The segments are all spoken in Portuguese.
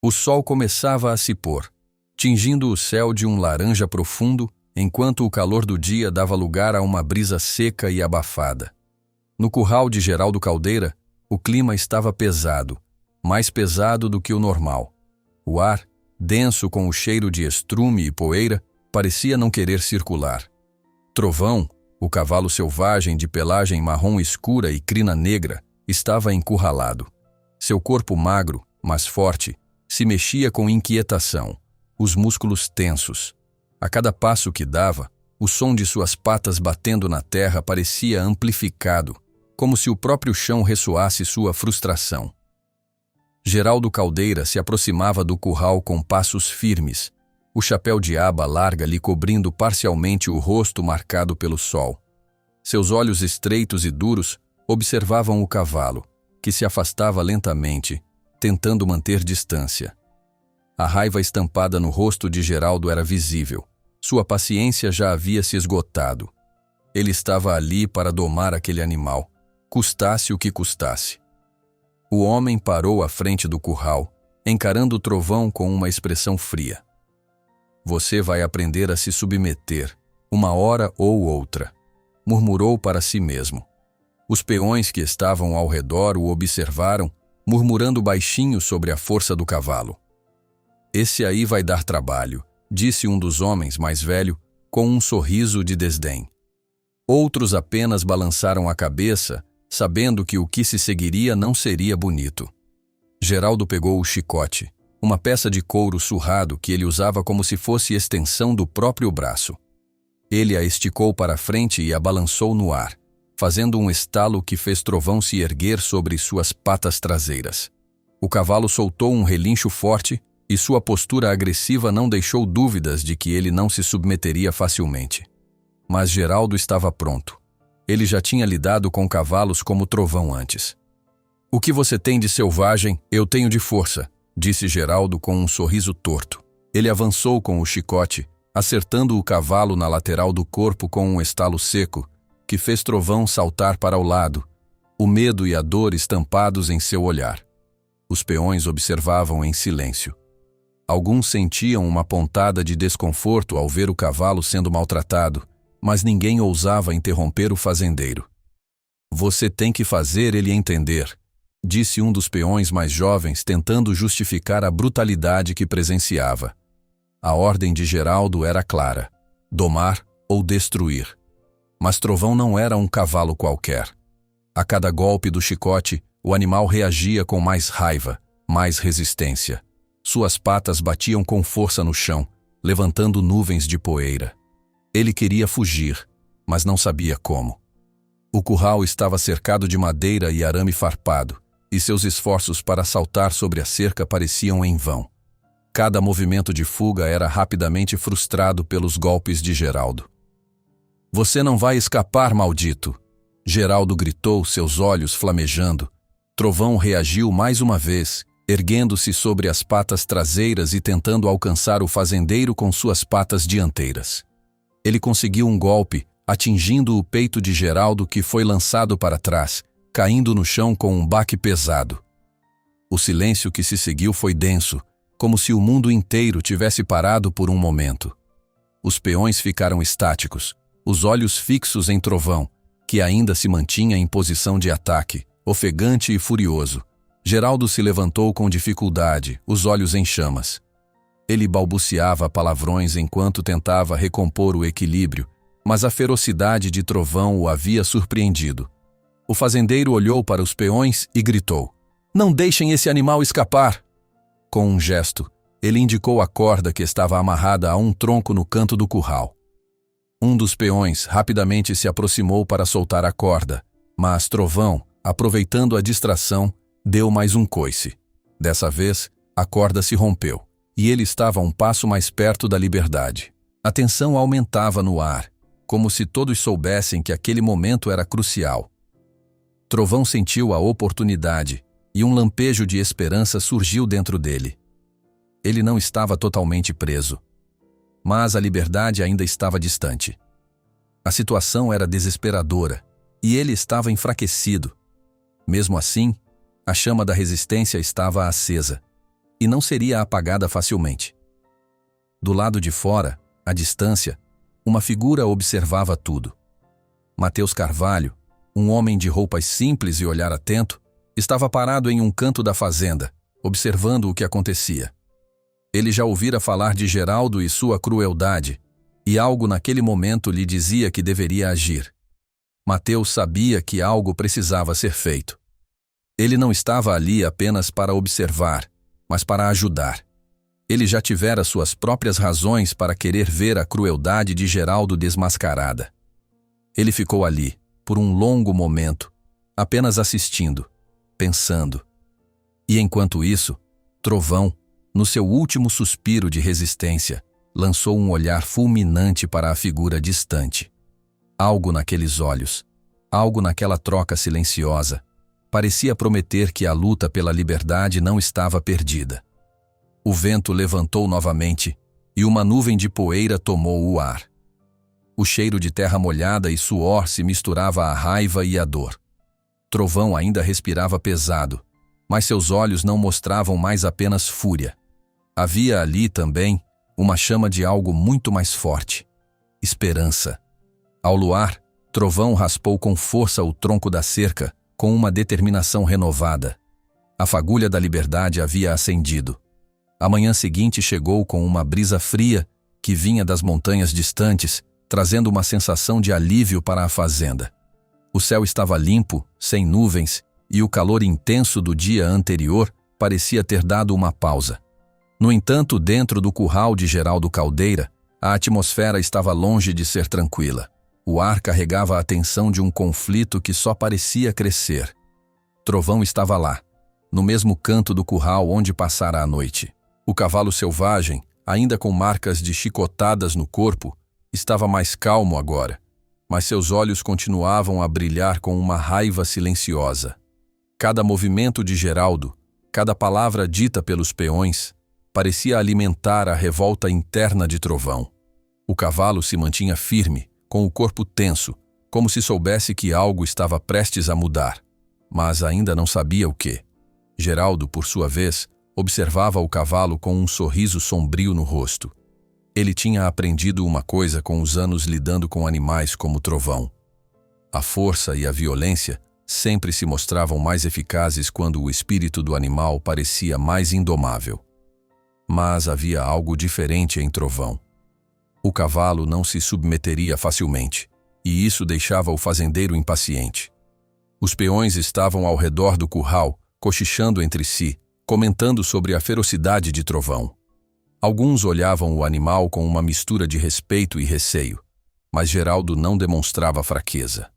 O sol começava a se pôr, tingindo o céu de um laranja profundo, enquanto o calor do dia dava lugar a uma brisa seca e abafada. No curral de Geraldo Caldeira, o clima estava pesado, mais pesado do que o normal. O ar, denso com o cheiro de estrume e poeira, parecia não querer circular. Trovão, o cavalo selvagem de pelagem marrom escura e crina negra, estava encurralado. Seu corpo magro, mas forte, se mexia com inquietação, os músculos tensos. A cada passo que dava, o som de suas patas batendo na terra parecia amplificado, como se o próprio chão ressoasse sua frustração. Geraldo Caldeira se aproximava do curral com passos firmes, o chapéu de aba larga lhe cobrindo parcialmente o rosto marcado pelo sol. Seus olhos estreitos e duros observavam o cavalo, que se afastava lentamente, tentando manter distância. A raiva estampada no rosto de Geraldo era visível. Sua paciência já havia se esgotado. Ele estava ali para domar aquele animal, custasse o que custasse. O homem parou à frente do curral, encarando o Trovão com uma expressão fria. Você vai aprender a se submeter, uma hora ou outra, murmurou para si mesmo. Os peões que estavam ao redor o observaram, murmurando baixinho sobre a força do cavalo. Esse aí vai dar trabalho, disse um dos homens mais velho, com um sorriso de desdém. Outros apenas balançaram a cabeça, sabendo que o que se seguiria não seria bonito. Geraldo pegou o chicote, uma peça de couro surrado que ele usava como se fosse extensão do próprio braço. Ele a esticou para a frente e a balançou no ar, fazendo um estalo que fez Trovão se erguer sobre suas patas traseiras. O cavalo soltou um relincho forte e sua postura agressiva não deixou dúvidas de que ele não se submeteria facilmente. Mas Geraldo estava pronto. Ele já tinha lidado com cavalos como Trovão antes. O que você tem de selvagem, eu tenho de força, disse Geraldo com um sorriso torto. Ele avançou com o chicote, acertando o cavalo na lateral do corpo com um estalo seco, que fez Trovão saltar para o lado, o medo e a dor estampados em seu olhar. Os peões observavam em silêncio. Alguns sentiam uma pontada de desconforto ao ver o cavalo sendo maltratado, mas ninguém ousava interromper o fazendeiro. Você tem que fazer ele entender, disse um dos peões mais jovens tentando justificar a brutalidade que presenciava. A ordem de Geraldo era clara: domar ou destruir. Mas Trovão não era um cavalo qualquer. A cada golpe do chicote, o animal reagia com mais raiva, mais resistência. Suas patas batiam com força no chão, levantando nuvens de poeira. Ele queria fugir, mas não sabia como. O curral estava cercado de madeira e arame farpado, e seus esforços para saltar sobre a cerca pareciam em vão. Cada movimento de fuga era rapidamente frustrado pelos golpes de Geraldo. Você não vai escapar, maldito! Geraldo gritou, seus olhos flamejando. Trovão reagiu mais uma vez, erguendo-se sobre as patas traseiras e tentando alcançar o fazendeiro com suas patas dianteiras. Ele conseguiu um golpe, atingindo o peito de Geraldo, que foi lançado para trás, caindo no chão com um baque pesado. O silêncio que se seguiu foi denso, como se o mundo inteiro tivesse parado por um momento. Os peões ficaram estáticos, os olhos fixos em Trovão, que ainda se mantinha em posição de ataque, ofegante e furioso. Geraldo se levantou com dificuldade, os olhos em chamas. Ele balbuciava palavrões enquanto tentava recompor o equilíbrio, mas a ferocidade de Trovão o havia surpreendido. O fazendeiro olhou para os peões e gritou: Não deixem esse animal escapar! Com um gesto, ele indicou a corda que estava amarrada a um tronco no canto do curral. Um dos peões rapidamente se aproximou para soltar a corda, mas Trovão, aproveitando a distração, deu mais um coice. Dessa vez, a corda se rompeu, e ele estava um passo mais perto da liberdade. A tensão aumentava no ar, como se todos soubessem que aquele momento era crucial. Trovão sentiu a oportunidade, e um lampejo de esperança surgiu dentro dele. Ele não estava totalmente preso, mas a liberdade ainda estava distante. A situação era desesperadora, e ele estava enfraquecido. Mesmo assim, a chama da resistência estava acesa. e não seria apagada facilmente. Do lado de fora, à distância, uma figura observava tudo. Mateus Carvalho, um homem de roupas simples e olhar atento, estava parado em um canto da fazenda, observando o que acontecia. Ele já ouvira falar de Geraldo e sua crueldade, e algo naquele momento lhe dizia que deveria agir. Mateus sabia que algo precisava ser feito. Ele não estava ali apenas para observar, mas para ajudar. Ele já tivera suas próprias razões para querer ver a crueldade de Geraldo desmascarada. Ele ficou ali, por um longo momento, apenas assistindo, pensando. E enquanto isso, Trovão, no seu último suspiro de resistência, lançou um olhar fulminante para a figura distante. Algo naqueles olhos, algo naquela troca silenciosa, parecia prometer que a luta pela liberdade não estava perdida. O vento levantou novamente e uma nuvem de poeira tomou o ar. O cheiro de terra molhada e suor se misturava à raiva e à dor. Trovão ainda respirava pesado, mas seus olhos não mostravam mais apenas fúria. Havia ali também uma chama de algo muito mais forte: esperança. Ao luar, Trovão raspou com força o tronco da cerca, com uma determinação renovada. A fagulha da liberdade havia acendido. A manhã seguinte chegou com uma brisa fria que vinha das montanhas distantes, trazendo uma sensação de alívio para a fazenda. O céu estava limpo, sem nuvens, e o calor intenso do dia anterior parecia ter dado uma pausa. No entanto, dentro do curral de Geraldo Caldeira, a atmosfera estava longe de ser tranquila. O ar carregava a tensão de um conflito que só parecia crescer. Trovão estava lá, no mesmo canto do curral onde passara a noite. O cavalo selvagem, ainda com marcas de chicotadas no corpo, estava mais calmo agora, mas seus olhos continuavam a brilhar com uma raiva silenciosa. Cada movimento de Geraldo, cada palavra dita pelos peões, parecia alimentar a revolta interna de Trovão. O cavalo se mantinha firme, com o corpo tenso, como se soubesse que algo estava prestes a mudar, mas ainda não sabia o quê. Geraldo, por sua vez, observava o cavalo com um sorriso sombrio no rosto. Ele tinha aprendido uma coisa com os anos lidando com animais como Trovão. A força e a violência sempre se mostravam mais eficazes quando o espírito do animal parecia mais indomável. Mas havia algo diferente em Trovão. O cavalo não se submeteria facilmente, e isso deixava o fazendeiro impaciente. Os peões estavam ao redor do curral, cochichando entre si, comentando sobre a ferocidade de Trovão. Alguns olhavam o animal com uma mistura de respeito e receio, mas Geraldo não demonstrava fraqueza.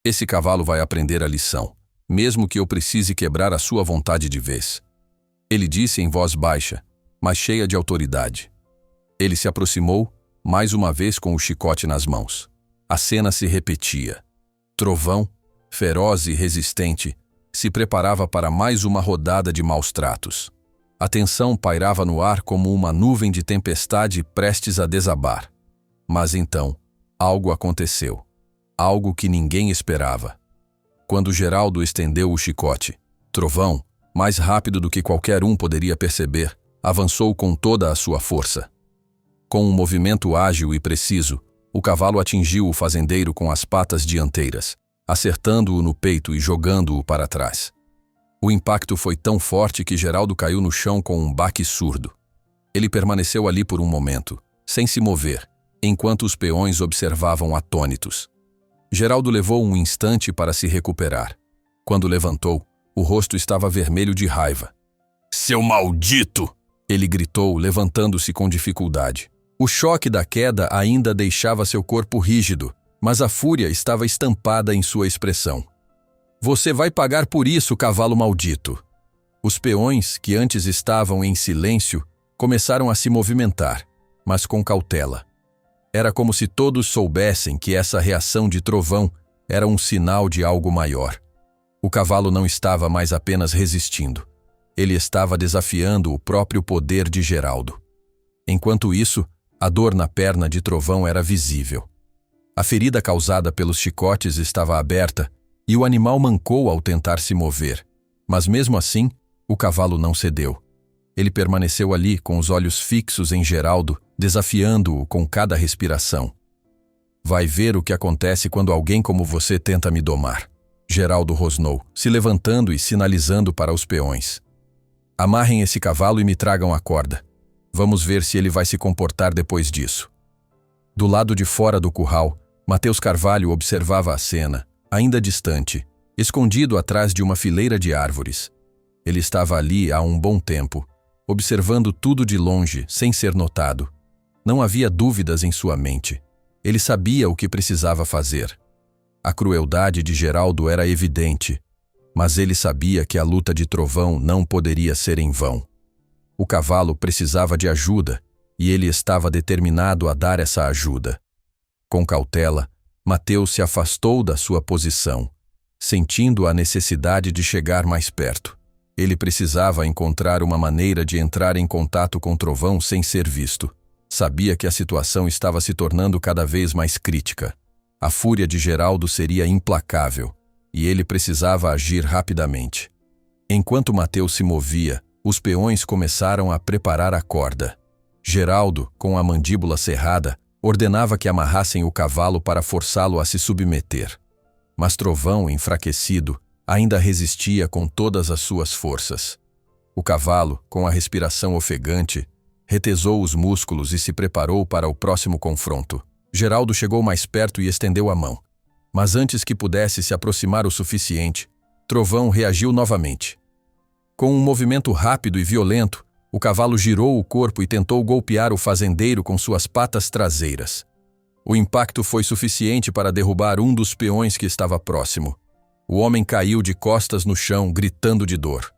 Esse cavalo vai aprender a lição, mesmo que eu precise quebrar a sua vontade de vez. Ele disse em voz baixa, mas cheia de autoridade. Ele se aproximou, mais uma vez com o chicote nas mãos. A cena se repetia. Trovão, feroz e resistente, se preparava para mais uma rodada de maus tratos. A tensão pairava no ar como uma nuvem de tempestade prestes a desabar. Mas então, algo aconteceu. Algo que ninguém esperava. Quando Geraldo estendeu o chicote, Trovão, mais rápido do que qualquer um poderia perceber, avançou com toda a sua força. Com um movimento ágil e preciso, o cavalo atingiu o fazendeiro com as patas dianteiras, acertando-o no peito e jogando-o para trás. O impacto foi tão forte que Geraldo caiu no chão com um baque surdo. Ele permaneceu ali por um momento, sem se mover, enquanto os peões observavam atônitos. Geraldo levou um instante para se recuperar. Quando levantou, o rosto estava vermelho de raiva. "Seu maldito!" ele gritou, levantando-se com dificuldade. O choque da queda ainda deixava seu corpo rígido, mas a fúria estava estampada em sua expressão. "Você vai pagar por isso, cavalo maldito!" Os peões, que antes estavam em silêncio, começaram a se movimentar, mas com cautela. Era como se todos soubessem que essa reação de Trovão era um sinal de algo maior. O cavalo não estava mais apenas resistindo. Ele estava desafiando o próprio poder de Geraldo. Enquanto isso, a dor na perna de Trovão era visível. A ferida causada pelos chicotes estava aberta e o animal mancou ao tentar se mover, mas mesmo assim, o cavalo não cedeu. Ele permaneceu ali, com os olhos fixos em Geraldo, desafiando-o com cada respiração. Vai ver o que acontece quando alguém como você tenta me domar. Geraldo rosnou, se levantando e sinalizando para os peões. Amarrem esse cavalo e me tragam a corda. Vamos ver se ele vai se comportar depois disso. Do lado de fora do curral, Mateus Carvalho observava a cena, ainda distante, escondido atrás de uma fileira de árvores. Ele estava ali há um bom tempo, observando tudo de longe, sem ser notado. Não havia dúvidas em sua mente. Ele sabia o que precisava fazer. A crueldade de Geraldo era evidente, mas ele sabia que a luta de Trovão não poderia ser em vão. O cavalo precisava de ajuda, e ele estava determinado a dar essa ajuda. Com cautela, Mateus se afastou da sua posição, sentindo a necessidade de chegar mais perto. Ele precisava encontrar uma maneira de entrar em contato com Trovão sem ser visto. Sabia que a situação estava se tornando cada vez mais crítica. A fúria de Geraldo seria implacável, e ele precisava agir rapidamente. Enquanto Mateus se movia, os peões começaram a preparar a corda. Geraldo, com a mandíbula cerrada, ordenava que amarrassem o cavalo para forçá-lo a se submeter. Mas Trovão, enfraquecido, ainda resistia com todas as suas forças. O cavalo, com a respiração ofegante, retesou os músculos e se preparou para o próximo confronto. Geraldo chegou mais perto e estendeu a mão. Mas antes que pudesse se aproximar o suficiente, Trovão reagiu novamente. Com um movimento rápido e violento, o cavalo girou o corpo e tentou golpear o fazendeiro com suas patas traseiras. O impacto foi suficiente para derrubar um dos peões que estava próximo. O homem caiu de costas no chão, gritando de dor.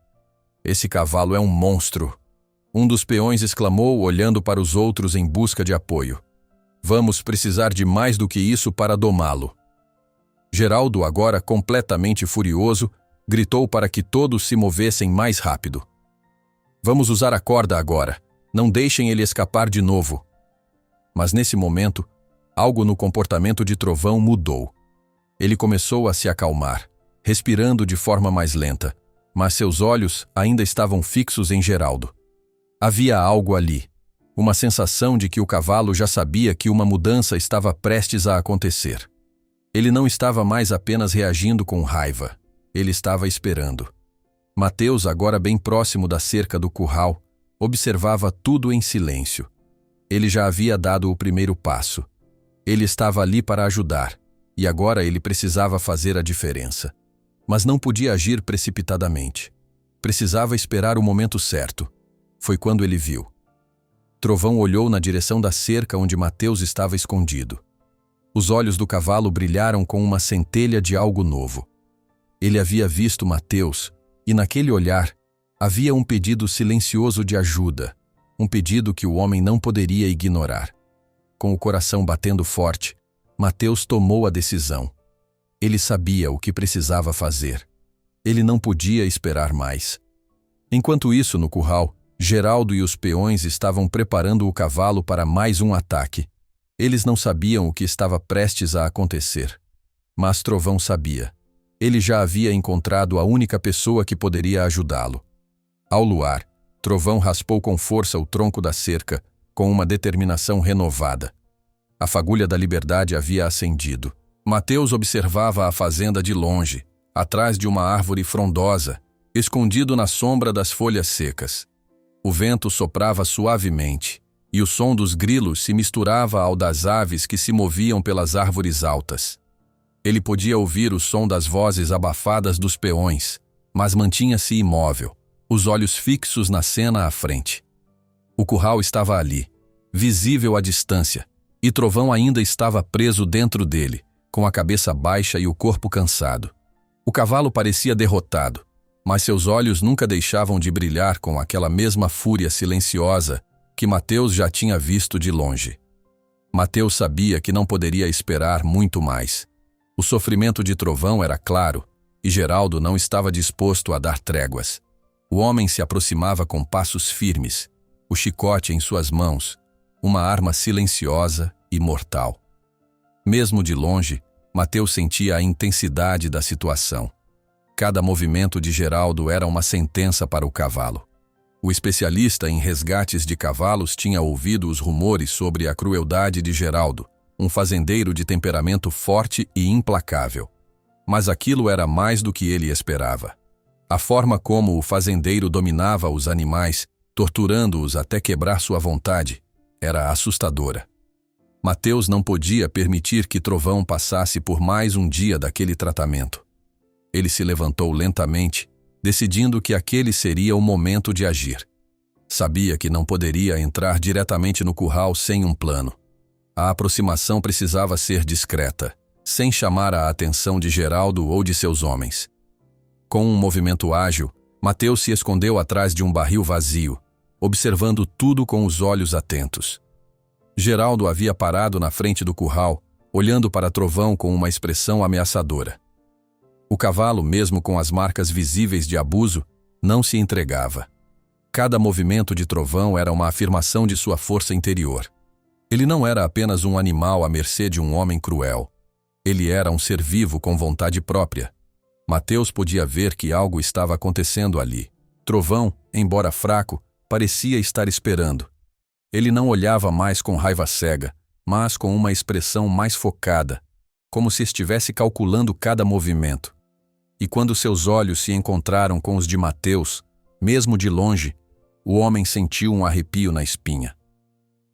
Esse cavalo é um monstro. Um dos peões exclamou, olhando para os outros em busca de apoio. Vamos precisar de mais do que isso para domá-lo. Geraldo, agora completamente furioso, gritou para que todos se movessem mais rápido. Vamos usar a corda agora. Não deixem ele escapar de novo. Mas nesse momento, algo no comportamento de Trovão mudou. Ele começou a se acalmar, respirando de forma mais lenta, mas seus olhos ainda estavam fixos em Geraldo. Havia algo ali, uma sensação de que o cavalo já sabia que uma mudança estava prestes a acontecer. Ele não estava mais apenas reagindo com raiva, ele estava esperando. Mateus, agora bem próximo da cerca do curral, observava tudo em silêncio. Ele já havia dado o primeiro passo. Ele estava ali para ajudar, e agora ele precisava fazer a diferença. Mas não podia agir precipitadamente. Precisava esperar o momento certo. Foi quando ele viu. Trovão olhou na direção da cerca onde Mateus estava escondido. Os olhos do cavalo brilharam com uma centelha de algo novo. Ele havia visto Mateus, e naquele olhar havia um pedido silencioso de ajuda, um pedido que o homem não poderia ignorar. Com o coração batendo forte, Mateus tomou a decisão. Ele sabia o que precisava fazer. Ele não podia esperar mais. Enquanto isso, no curral, Geraldo e os peões estavam preparando o cavalo para mais um ataque. Eles não sabiam o que estava prestes a acontecer. Mas Trovão sabia. Ele já havia encontrado a única pessoa que poderia ajudá-lo. Ao luar, Trovão raspou com força o tronco da cerca, com uma determinação renovada. A fagulha da liberdade havia acendido. Mateus observava a fazenda de longe, atrás de uma árvore frondosa, escondido na sombra das folhas secas. O vento soprava suavemente, e o som dos grilos se misturava ao das aves que se moviam pelas árvores altas. Ele podia ouvir o som das vozes abafadas dos peões, mas mantinha-se imóvel, os olhos fixos na cena à frente. O curral estava ali, visível à distância, e Trovão ainda estava preso dentro dele, com a cabeça baixa e o corpo cansado. O cavalo parecia derrotado, mas seus olhos nunca deixavam de brilhar com aquela mesma fúria silenciosa que Mateus já tinha visto de longe. Mateus sabia que não poderia esperar muito mais. O sofrimento de Trovão era claro, e Geraldo não estava disposto a dar tréguas. O homem se aproximava com passos firmes, o chicote em suas mãos, uma arma silenciosa e mortal. Mesmo de longe, Mateus sentia a intensidade da situação. Cada movimento de Geraldo era uma sentença para o cavalo. O especialista em resgates de cavalos tinha ouvido os rumores sobre a crueldade de Geraldo, um fazendeiro de temperamento forte e implacável. Mas aquilo era mais do que ele esperava. A forma como o fazendeiro dominava os animais, torturando-os até quebrar sua vontade, era assustadora. Mateus não podia permitir que Trovão passasse por mais um dia daquele tratamento. Ele se levantou lentamente, decidindo que aquele seria o momento de agir. Sabia que não poderia entrar diretamente no curral sem um plano. A aproximação precisava ser discreta, sem chamar a atenção de Geraldo ou de seus homens. Com um movimento ágil, Mateus se escondeu atrás de um barril vazio, observando tudo com os olhos atentos. Geraldo havia parado na frente do curral, olhando para Trovão com uma expressão ameaçadora. O cavalo, mesmo com as marcas visíveis de abuso, não se entregava. Cada movimento de Trovão era uma afirmação de sua força interior. Ele não era apenas um animal à mercê de um homem cruel. Ele era um ser vivo com vontade própria. Mateus podia ver que algo estava acontecendo ali. Trovão, embora fraco, parecia estar esperando. Ele não olhava mais com raiva cega, mas com uma expressão mais focada, como se estivesse calculando cada movimento. E quando seus olhos se encontraram com os de Mateus, mesmo de longe, o homem sentiu um arrepio na espinha.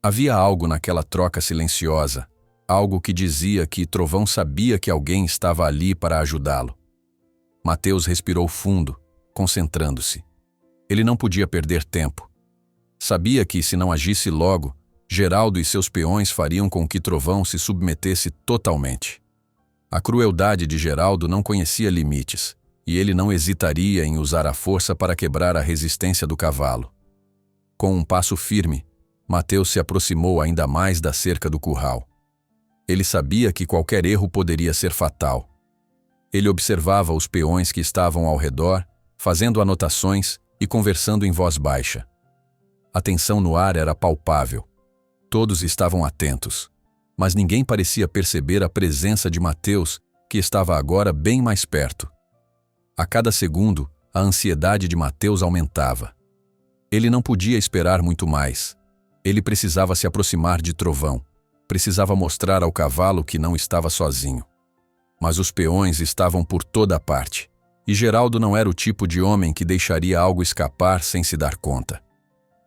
Havia algo naquela troca silenciosa, algo que dizia que Trovão sabia que alguém estava ali para ajudá-lo. Mateus respirou fundo, concentrando-se. Ele não podia perder tempo. Sabia que, se não agisse logo, Geraldo e seus peões fariam com que Trovão se submetesse totalmente. A crueldade de Geraldo não conhecia limites, e ele não hesitaria em usar a força para quebrar a resistência do cavalo. Com um passo firme, Mateus se aproximou ainda mais da cerca do curral. Ele sabia que qualquer erro poderia ser fatal. Ele observava os peões que estavam ao redor, fazendo anotações e conversando em voz baixa. A tensão no ar era palpável. Todos estavam atentos, mas ninguém parecia perceber a presença de Mateus, que estava agora bem mais perto. A cada segundo, a ansiedade de Mateus aumentava. Ele não podia esperar muito mais. Ele precisava se aproximar de Trovão. Precisava mostrar ao cavalo que não estava sozinho. Mas os peões estavam por toda parte, e Geraldo não era o tipo de homem que deixaria algo escapar sem se dar conta.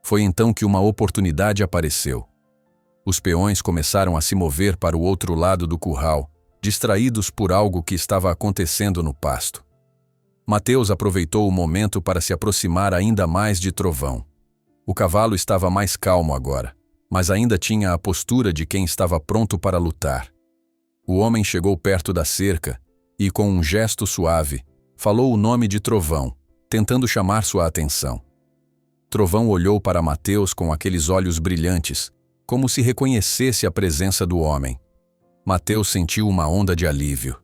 Foi então que uma oportunidade apareceu. Os peões começaram a se mover para o outro lado do curral, distraídos por algo que estava acontecendo no pasto. Mateus aproveitou o momento para se aproximar ainda mais de Trovão. O cavalo estava mais calmo agora, mas ainda tinha a postura de quem estava pronto para lutar. O homem chegou perto da cerca e, com um gesto suave, falou o nome de Trovão, tentando chamar sua atenção. Trovão olhou para Mateus com aqueles olhos brilhantes, como se reconhecesse a presença do homem. Mateus sentiu uma onda de alívio.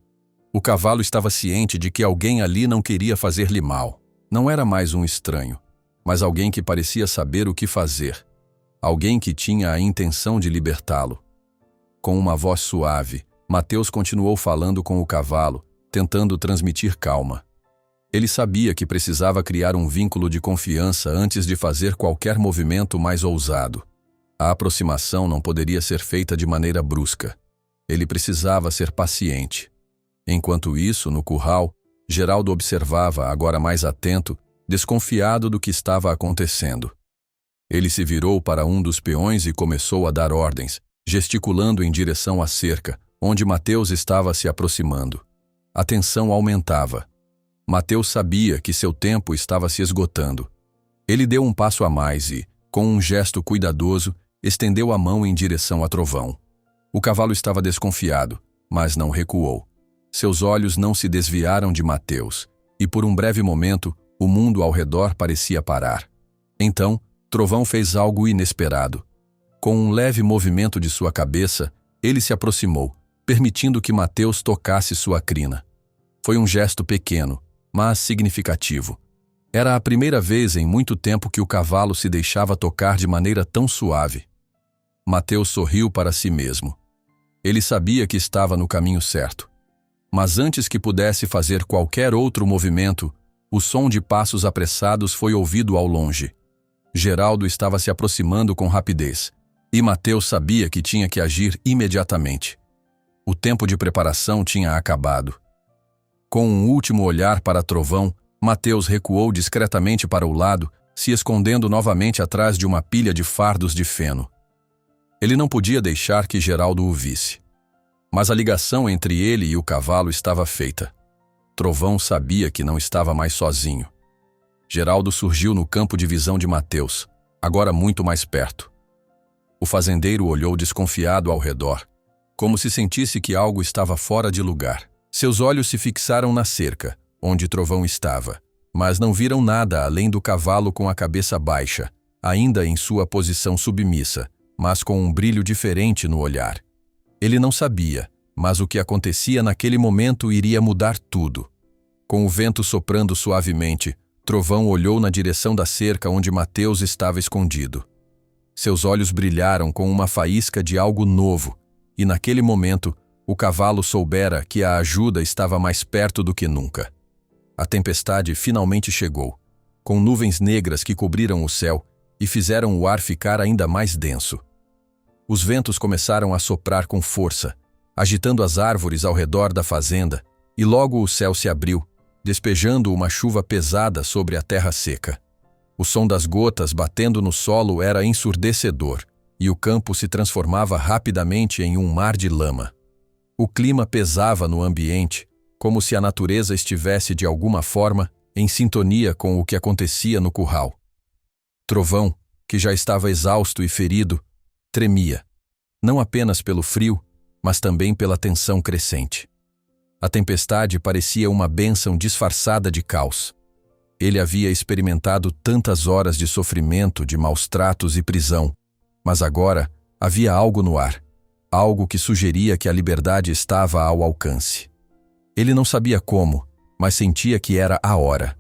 O cavalo estava ciente de que alguém ali não queria fazer-lhe mal. Não era mais um estranho, mas alguém que parecia saber o que fazer. Alguém que tinha a intenção de libertá-lo. Com uma voz suave, Mateus continuou falando com o cavalo, tentando transmitir calma. Ele sabia que precisava criar um vínculo de confiança antes de fazer qualquer movimento mais ousado. A aproximação não poderia ser feita de maneira brusca. Ele precisava ser paciente. Enquanto isso, no curral, Geraldo observava, agora mais atento, desconfiado do que estava acontecendo. Ele se virou para um dos peões e começou a dar ordens, gesticulando em direção à cerca, onde Mateus estava se aproximando. A tensão aumentava. Mateus sabia que seu tempo estava se esgotando. Ele deu um passo a mais e, com um gesto cuidadoso, estendeu a mão em direção a Trovão. O cavalo estava desconfiado, mas não recuou. Seus olhos não se desviaram de Mateus, e por um breve momento, o mundo ao redor parecia parar. Então, Trovão fez algo inesperado. Com um leve movimento de sua cabeça, ele se aproximou, permitindo que Mateus tocasse sua crina. Foi um gesto pequeno, mas significativo. Era a primeira vez em muito tempo que o cavalo se deixava tocar de maneira tão suave. Mateus sorriu para si mesmo. Ele sabia que estava no caminho certo. Mas antes que pudesse fazer qualquer outro movimento, o som de passos apressados foi ouvido ao longe. Geraldo estava se aproximando com rapidez, e Mateus sabia que tinha que agir imediatamente. O tempo de preparação tinha acabado. Com um último olhar para Trovão, Mateus recuou discretamente para o lado, se escondendo novamente atrás de uma pilha de fardos de feno. Ele não podia deixar que Geraldo o visse. Mas a ligação entre ele e o cavalo estava feita. Trovão sabia que não estava mais sozinho. Geraldo surgiu no campo de visão de Mateus, agora muito mais perto. O fazendeiro olhou desconfiado ao redor, como se sentisse que algo estava fora de lugar. Seus olhos se fixaram na cerca, onde Trovão estava, mas não viram nada além do cavalo com a cabeça baixa, ainda em sua posição submissa, mas com um brilho diferente no olhar. Ele não sabia, mas o que acontecia naquele momento iria mudar tudo. Com o vento soprando suavemente, Trovão olhou na direção da cerca onde Mateus estava escondido. Seus olhos brilharam com uma faísca de algo novo, e naquele momento, o cavalo soubera que a ajuda estava mais perto do que nunca. A tempestade finalmente chegou, com nuvens negras que cobriram o céu e fizeram o ar ficar ainda mais denso. Os ventos começaram a soprar com força, agitando as árvores ao redor da fazenda, e logo o céu se abriu, despejando uma chuva pesada sobre a terra seca. O som das gotas batendo no solo era ensurdecedor, e o campo se transformava rapidamente em um mar de lama. O clima pesava no ambiente, como se a natureza estivesse de alguma forma em sintonia com o que acontecia no curral. Trovão, que já estava exausto e ferido, tremia, não apenas pelo frio, mas também pela tensão crescente. A tempestade parecia uma bênção disfarçada de caos. Ele havia experimentado tantas horas de sofrimento, de maus tratos e prisão, mas agora havia algo no ar, algo que sugeria que a liberdade estava ao alcance. Ele não sabia como, mas sentia que era a hora.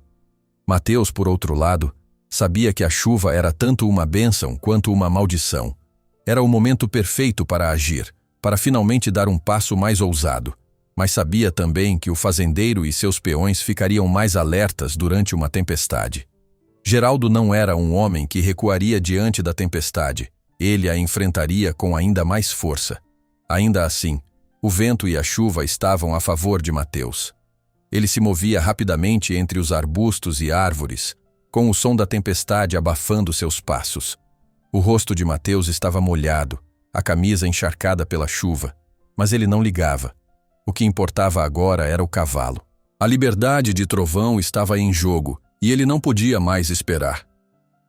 Mateus, por outro lado, sabia que a chuva era tanto uma bênção quanto uma maldição. Era o momento perfeito para agir, para finalmente dar um passo mais ousado. Mas sabia também que o fazendeiro e seus peões ficariam mais alertas durante uma tempestade. Geraldo não era um homem que recuaria diante da tempestade. Ele a enfrentaria com ainda mais força. Ainda assim, o vento e a chuva estavam a favor de Mateus. Ele se movia rapidamente entre os arbustos e árvores, com o som da tempestade abafando seus passos. O rosto de Mateus estava molhado, a camisa encharcada pela chuva, mas ele não ligava. O que importava agora era o cavalo. A liberdade de Trovão estava em jogo, e ele não podia mais esperar.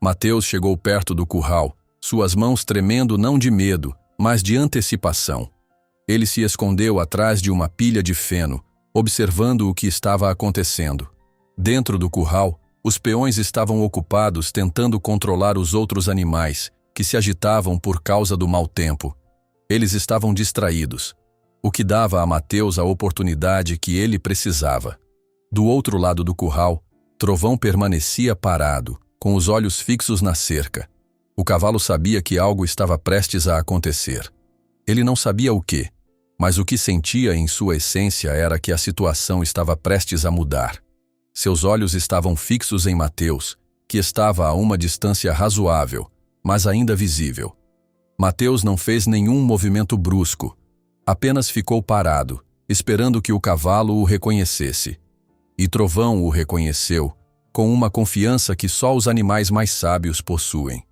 Mateus chegou perto do curral, suas mãos tremendo não de medo, mas de antecipação. Ele se escondeu atrás de uma pilha de feno, observando o que estava acontecendo. Dentro do curral, os peões estavam ocupados tentando controlar os outros animais, que se agitavam por causa do mau tempo. Eles estavam distraídos, o que dava a Mateus a oportunidade que ele precisava. Do outro lado do curral, Trovão permanecia parado, com os olhos fixos na cerca. O cavalo sabia que algo estava prestes a acontecer. Ele não sabia o quê, mas o que sentia em sua essência era que a situação estava prestes a mudar. Seus olhos estavam fixos em Mateus, que estava a uma distância razoável, mas ainda visível. Mateus não fez nenhum movimento brusco, apenas ficou parado, esperando que o cavalo o reconhecesse. E Trovão o reconheceu, com uma confiança que só os animais mais sábios possuem.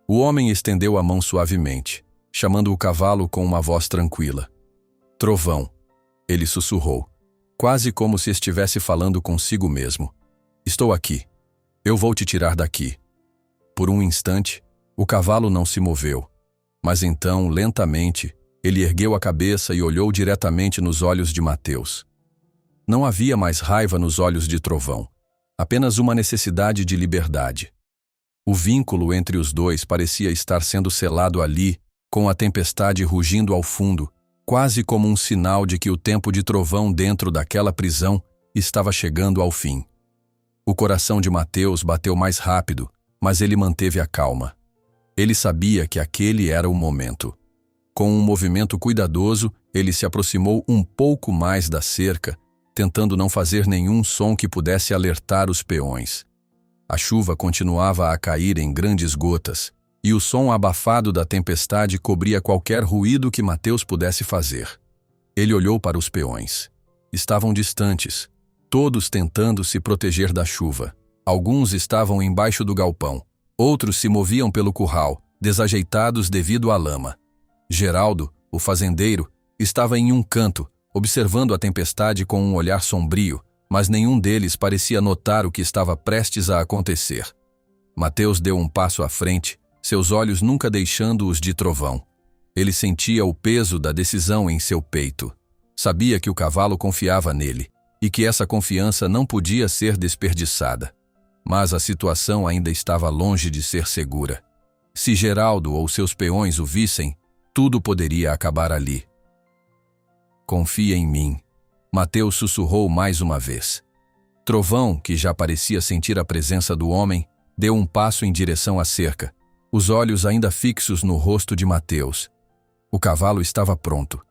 O homem estendeu a mão suavemente, chamando o cavalo com uma voz tranquila. Trovão, ele sussurrou, quase como se estivesse falando consigo mesmo. Estou aqui. Eu vou te tirar daqui. Por um instante, o cavalo não se moveu, mas então, lentamente, ele ergueu a cabeça e olhou diretamente nos olhos de Mateus. Não havia mais raiva nos olhos de Trovão, apenas uma necessidade de liberdade. O vínculo entre os dois parecia estar sendo selado ali, com a tempestade rugindo ao fundo, quase como um sinal de que o tempo de Trovão dentro daquela prisão estava chegando ao fim. O coração de Mateus bateu mais rápido, mas ele manteve a calma. Ele sabia que aquele era o momento. Com um movimento cuidadoso, ele se aproximou um pouco mais da cerca, tentando não fazer nenhum som que pudesse alertar os peões. A chuva continuava a cair em grandes gotas, e o som abafado da tempestade cobria qualquer ruído que Mateus pudesse fazer. Ele olhou para os peões. Estavam distantes, todos tentando se proteger da chuva. Alguns estavam embaixo do galpão, outros se moviam pelo curral, desajeitados devido à lama. Geraldo, o fazendeiro, estava em um canto, observando a tempestade com um olhar sombrio, mas nenhum deles parecia notar o que estava prestes a acontecer. Mateus deu um passo à frente, seus olhos nunca deixando-os de Trovão. Ele sentia o peso da decisão em seu peito. Sabia que o cavalo confiava nele, e que essa confiança não podia ser desperdiçada. Mas a situação ainda estava longe de ser segura. Se Geraldo ou seus peões o vissem, tudo poderia acabar ali. Confia em mim, Mateus sussurrou mais uma vez. Trovão, que já parecia sentir a presença do homem, deu um passo em direção à cerca, os olhos ainda fixos no rosto de Mateus. O cavalo estava pronto.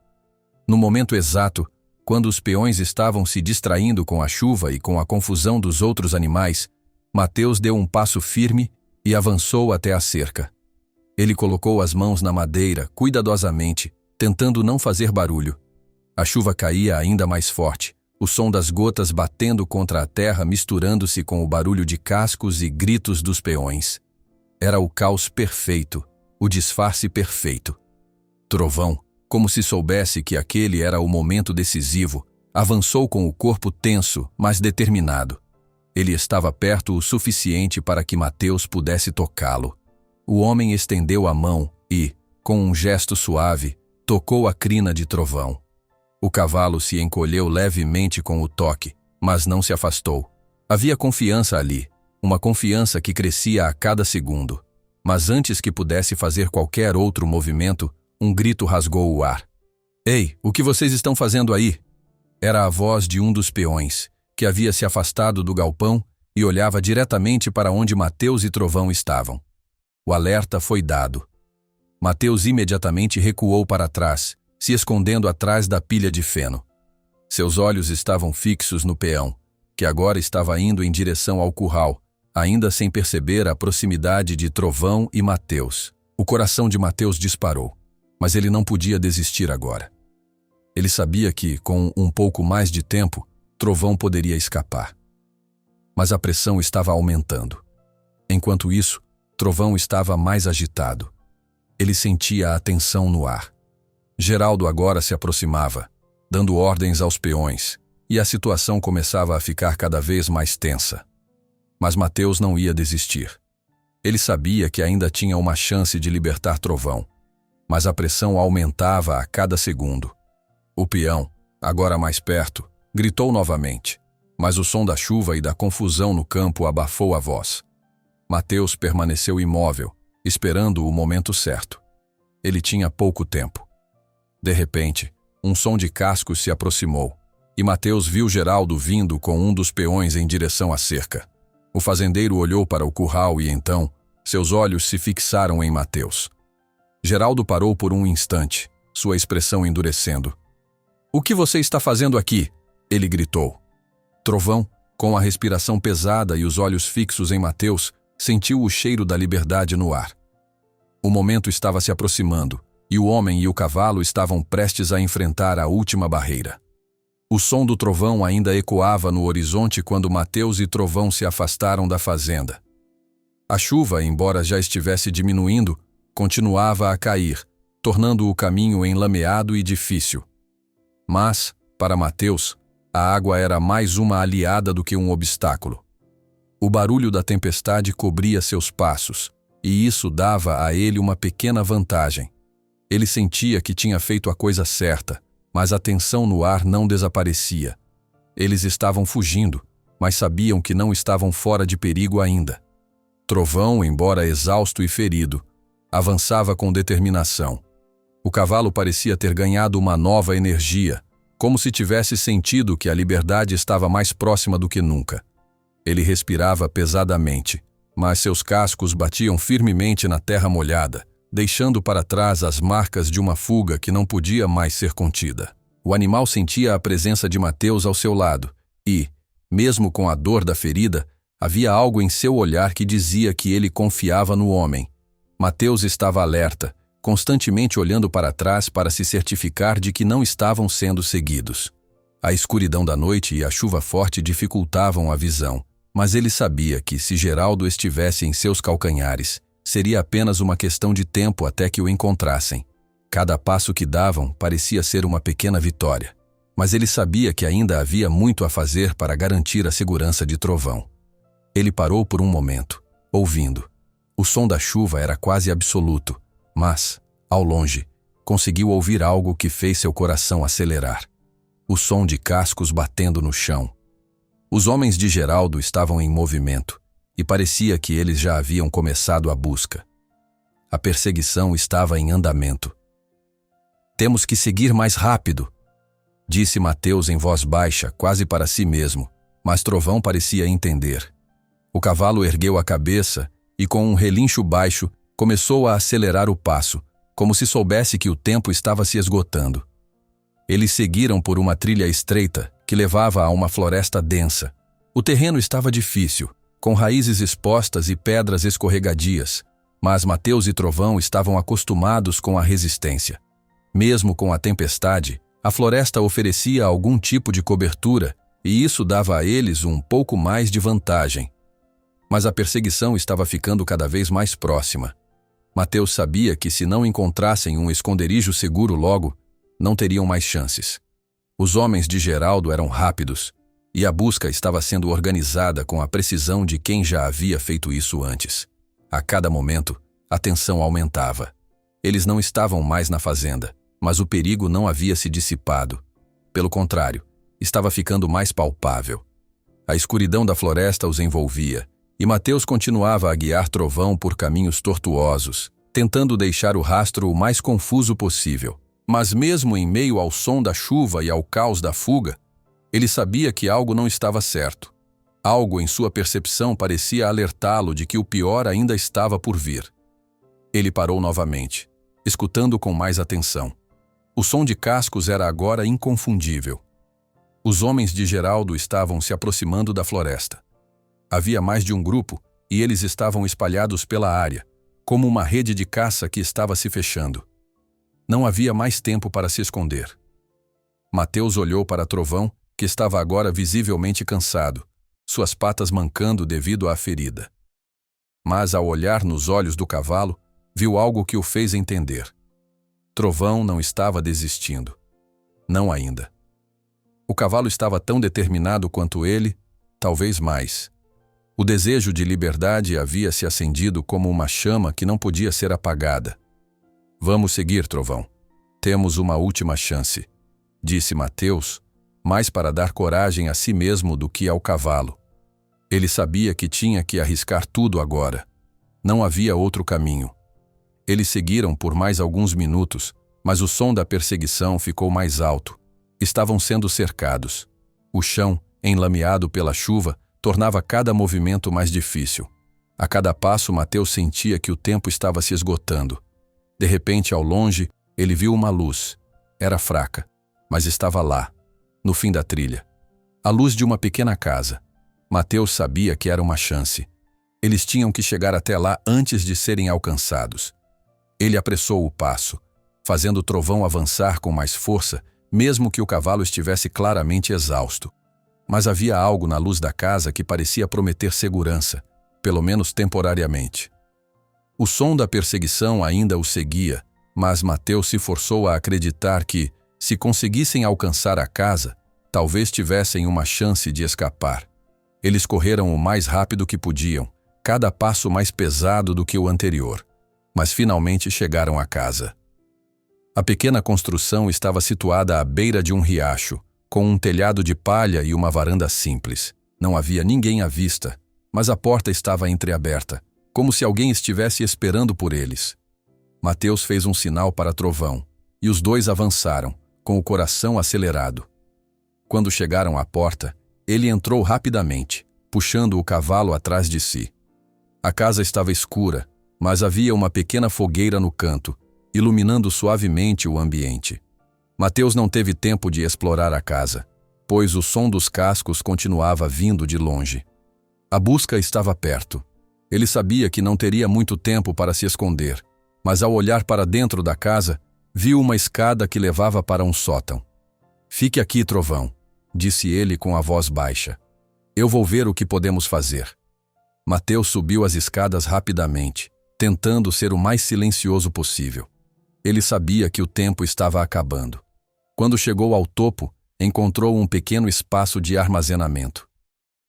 No momento exato, quando os peões estavam se distraindo com a chuva e com a confusão dos outros animais, Mateus deu um passo firme e avançou até a cerca. Ele colocou as mãos na madeira, cuidadosamente, tentando não fazer barulho. A chuva caía ainda mais forte, o som das gotas batendo contra a terra misturando-se com o barulho de cascos e gritos dos peões. Era o caos perfeito, o disfarce perfeito. Trovão, como se soubesse que aquele era o momento decisivo, avançou com o corpo tenso, mas determinado. Ele estava perto o suficiente para que Mateus pudesse tocá-lo. O homem estendeu a mão e, com um gesto suave, tocou a crina de Trovão. O cavalo se encolheu levemente com o toque, mas não se afastou. Havia confiança ali, uma confiança que crescia a cada segundo. Mas antes que pudesse fazer qualquer outro movimento, um grito rasgou o ar. "Ei, o que vocês estão fazendo aí?" Era a voz de um dos peões, que havia se afastado do galpão e olhava diretamente para onde Mateus e Trovão estavam. O alerta foi dado. Mateus imediatamente recuou para trás, se escondendo atrás da pilha de feno. Seus olhos estavam fixos no peão, que agora estava indo em direção ao curral, ainda sem perceber a proximidade de Trovão e Mateus. O coração de Mateus disparou, mas ele não podia desistir agora. Ele sabia que, com um pouco mais de tempo, Trovão poderia escapar. Mas a pressão estava aumentando. Enquanto isso, Trovão estava mais agitado. Ele sentia a tensão no ar. Geraldo agora se aproximava, dando ordens aos peões, e a situação começava a ficar cada vez mais tensa. Mas Mateus não ia desistir. Ele sabia que ainda tinha uma chance de libertar Trovão, mas a pressão aumentava a cada segundo. O peão, agora mais perto, gritou novamente, mas o som da chuva e da confusão no campo abafou a voz. Mateus permaneceu imóvel, esperando o momento certo. Ele tinha pouco tempo. De repente, um som de cascos se aproximou, e Mateus viu Geraldo vindo com um dos peões em direção à cerca. O fazendeiro olhou para o curral e então, seus olhos se fixaram em Mateus. Geraldo parou por um instante, sua expressão endurecendo. "O que você está fazendo aqui?" ele gritou. Trovão, com a respiração pesada e os olhos fixos em Mateus, sentiu o cheiro da liberdade no ar. O momento estava se aproximando, e o homem e o cavalo estavam prestes a enfrentar a última barreira. O som do trovão ainda ecoava no horizonte quando Mateus e Trovão se afastaram da fazenda. A chuva, embora já estivesse diminuindo, continuava a cair, tornando o caminho enlameado e difícil. Mas, para Mateus, a água era mais uma aliada do que um obstáculo. O barulho da tempestade cobria seus passos, e isso dava a ele uma pequena vantagem. Ele sentia que tinha feito a coisa certa, mas a tensão no ar não desaparecia. Eles estavam fugindo, mas sabiam que não estavam fora de perigo ainda. Trovão, embora exausto e ferido, avançava com determinação. O cavalo parecia ter ganhado uma nova energia, como se tivesse sentido que a liberdade estava mais próxima do que nunca. Ele respirava pesadamente, mas seus cascos batiam firmemente na terra molhada, deixando para trás as marcas de uma fuga que não podia mais ser contida. O animal sentia a presença de Mateus ao seu lado e, mesmo com a dor da ferida, Havia algo em seu olhar que dizia que ele confiava no homem. Mateus estava alerta, constantemente olhando para trás para se certificar de que não estavam sendo seguidos. A escuridão da noite e a chuva forte dificultavam a visão, mas ele sabia que, se Geraldo estivesse em seus calcanhares, seria apenas uma questão de tempo até que o encontrassem. Cada passo que davam parecia ser uma pequena vitória, mas ele sabia que ainda havia muito a fazer para garantir a segurança de Trovão. Ele parou por um momento, ouvindo. O som da chuva era quase absoluto, mas, ao longe, conseguiu ouvir algo que fez seu coração acelerar. O som de cascos batendo no chão. Os homens de Geraldo estavam em movimento, e parecia que eles já haviam começado a busca. A perseguição estava em andamento. "Temos que seguir mais rápido", disse Mateus em voz baixa, quase para si mesmo, mas Trovão parecia entender. O cavalo ergueu a cabeça e, com um relincho baixo, começou a acelerar o passo, como se soubesse que o tempo estava se esgotando. Eles seguiram por uma trilha estreita que levava a uma floresta densa. O terreno estava difícil, com raízes expostas e pedras escorregadias, mas Mateus e Trovão estavam acostumados com a resistência. Mesmo com a tempestade, a floresta oferecia algum tipo de cobertura e isso dava a eles um pouco mais de vantagem. Mas a perseguição estava ficando cada vez mais próxima. Mateus sabia que se não encontrassem um esconderijo seguro logo, não teriam mais chances. Os homens de Geraldo eram rápidos, e a busca estava sendo organizada com a precisão de quem já havia feito isso antes. A cada momento, a tensão aumentava. Eles não estavam mais na fazenda, mas o perigo não havia se dissipado. Pelo contrário, estava ficando mais palpável. A escuridão da floresta os envolvia, e Mateus continuava a guiar Trovão por caminhos tortuosos, tentando deixar o rastro o mais confuso possível. Mas mesmo em meio ao som da chuva e ao caos da fuga, ele sabia que algo não estava certo. Algo em sua percepção parecia alertá-lo de que o pior ainda estava por vir. Ele parou novamente, escutando com mais atenção. O som de cascos era agora inconfundível. Os homens de Geraldo estavam se aproximando da floresta. Havia mais de um grupo e eles estavam espalhados pela área, como uma rede de caça que estava se fechando. Não havia mais tempo para se esconder. Mateus olhou para Trovão, que estava agora visivelmente cansado, suas patas mancando devido à ferida. Mas ao olhar nos olhos do cavalo, viu algo que o fez entender. Trovão não estava desistindo. Não ainda. O cavalo estava tão determinado quanto ele, talvez mais. O desejo de liberdade havia se acendido como uma chama que não podia ser apagada. "Vamos seguir, Trovão. Temos uma última chance", disse Mateus, mais para dar coragem a si mesmo do que ao cavalo. Ele sabia que tinha que arriscar tudo agora. Não havia outro caminho. Eles seguiram por mais alguns minutos, mas o som da perseguição ficou mais alto. Estavam sendo cercados. O chão, enlameado pela chuva, tornava cada movimento mais difícil. A cada passo, Mateus sentia que o tempo estava se esgotando. De repente, ao longe, ele viu uma luz. Era fraca, mas estava lá, no fim da trilha. A luz de uma pequena casa. Mateus sabia que era uma chance. Eles tinham que chegar até lá antes de serem alcançados. Ele apressou o passo, fazendo o Trovão avançar com mais força, mesmo que o cavalo estivesse claramente exausto. Mas havia algo na luz da casa que parecia prometer segurança, pelo menos temporariamente. O som da perseguição ainda o seguia, mas Mateus se forçou a acreditar que, se conseguissem alcançar a casa, talvez tivessem uma chance de escapar. Eles correram o mais rápido que podiam, cada passo mais pesado do que o anterior, mas finalmente chegaram à casa. A pequena construção estava situada à beira de um riacho, com um telhado de palha e uma varanda simples. Não havia ninguém à vista, mas a porta estava entreaberta, como se alguém estivesse esperando por eles. Mateus fez um sinal para Trovão, e os dois avançaram, com o coração acelerado. Quando chegaram à porta, ele entrou rapidamente, puxando o cavalo atrás de si. A casa estava escura, mas havia uma pequena fogueira no canto, iluminando suavemente o ambiente. Mateus não teve tempo de explorar a casa, pois o som dos cascos continuava vindo de longe. A busca estava perto. Ele sabia que não teria muito tempo para se esconder, mas ao olhar para dentro da casa, viu uma escada que levava para um sótão. "Fique aqui, Trovão", disse ele com a voz baixa. "Eu vou ver o que podemos fazer." Mateus subiu as escadas rapidamente, tentando ser o mais silencioso possível. Ele sabia que o tempo estava acabando. Quando chegou ao topo, encontrou um pequeno espaço de armazenamento.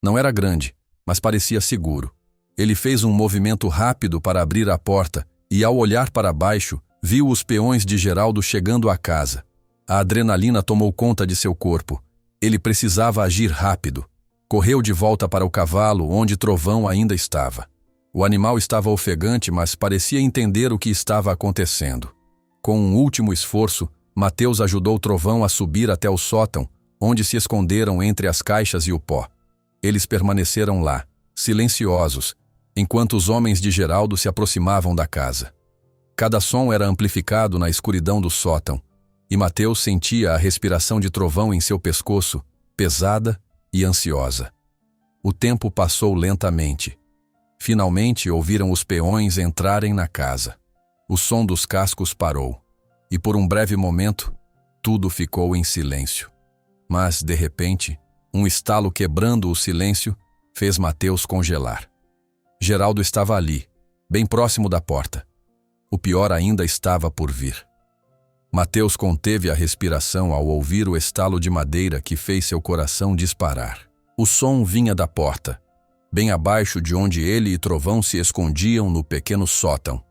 Não era grande, mas parecia seguro. Ele fez um movimento rápido para abrir a porta e, ao olhar para baixo, viu os peões de Geraldo chegando à casa. A adrenalina tomou conta de seu corpo. Ele precisava agir rápido. Correu de volta para o cavalo, onde Trovão ainda estava. O animal estava ofegante, mas parecia entender o que estava acontecendo. Com um último esforço, Mateus ajudou Trovão a subir até o sótão, onde se esconderam entre as caixas e o pó. Eles permaneceram lá, silenciosos, enquanto os homens de Geraldo se aproximavam da casa. Cada som era amplificado na escuridão do sótão, e Mateus sentia a respiração de Trovão em seu pescoço, pesada e ansiosa. O tempo passou lentamente. Finalmente ouviram os peões entrarem na casa. O som dos cascos parou, e por um breve momento, tudo ficou em silêncio. Mas, de repente, um estalo quebrando o silêncio fez Mateus congelar. Geraldo estava ali, bem próximo da porta. O pior ainda estava por vir. Mateus conteve a respiração ao ouvir o estalo de madeira que fez seu coração disparar. O som vinha da porta, bem abaixo de onde ele e Trovão se escondiam no pequeno sótão.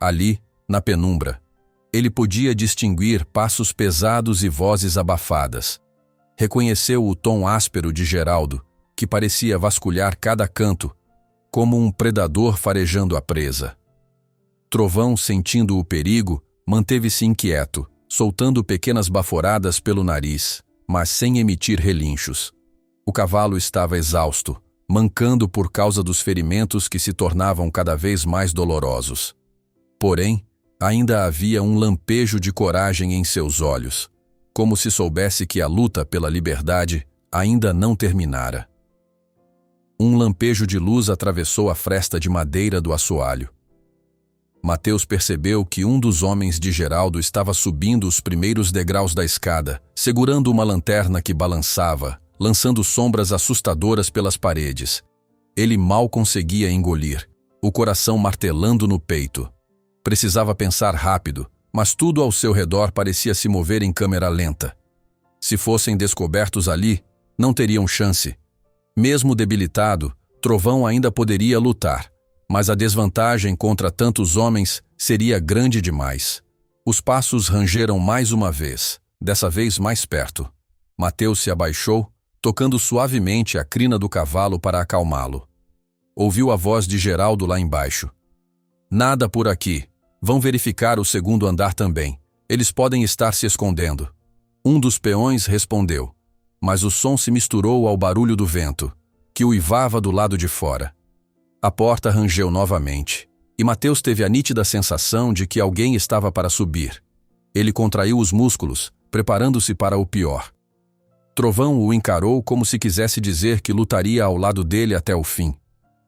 Ali, na penumbra, ele podia distinguir passos pesados e vozes abafadas. Reconheceu o tom áspero de Geraldo, que parecia vasculhar cada canto, como um predador farejando a presa. Trovão, sentindo o perigo, manteve-se inquieto, soltando pequenas baforadas pelo nariz, mas sem emitir relinchos. O cavalo estava exausto, mancando por causa dos ferimentos que se tornavam cada vez mais dolorosos. Porém, ainda havia um lampejo de coragem em seus olhos, como se soubesse que a luta pela liberdade ainda não terminara. Um lampejo de luz atravessou a fresta de madeira do assoalho. Mateus percebeu que um dos homens de Geraldo estava subindo os primeiros degraus da escada, segurando uma lanterna que balançava, lançando sombras assustadoras pelas paredes. Ele mal conseguia engolir, o coração martelando no peito. Precisava pensar rápido, mas tudo ao seu redor parecia se mover em câmera lenta. Se fossem descobertos ali, não teriam chance. Mesmo debilitado, Trovão ainda poderia lutar, mas a desvantagem contra tantos homens seria grande demais. Os passos rangeram mais uma vez, dessa vez mais perto. Mateus se abaixou, tocando suavemente a crina do cavalo para acalmá-lo. Ouviu a voz de Geraldo lá embaixo. "Nada por aqui. Vão verificar o segundo andar também. Eles podem estar se escondendo." Um dos peões respondeu, mas o som se misturou ao barulho do vento, que uivava do lado de fora. A porta rangeu novamente, e Mateus teve a nítida sensação de que alguém estava para subir. Ele contraiu os músculos, preparando-se para o pior. Trovão o encarou como se quisesse dizer que lutaria ao lado dele até o fim.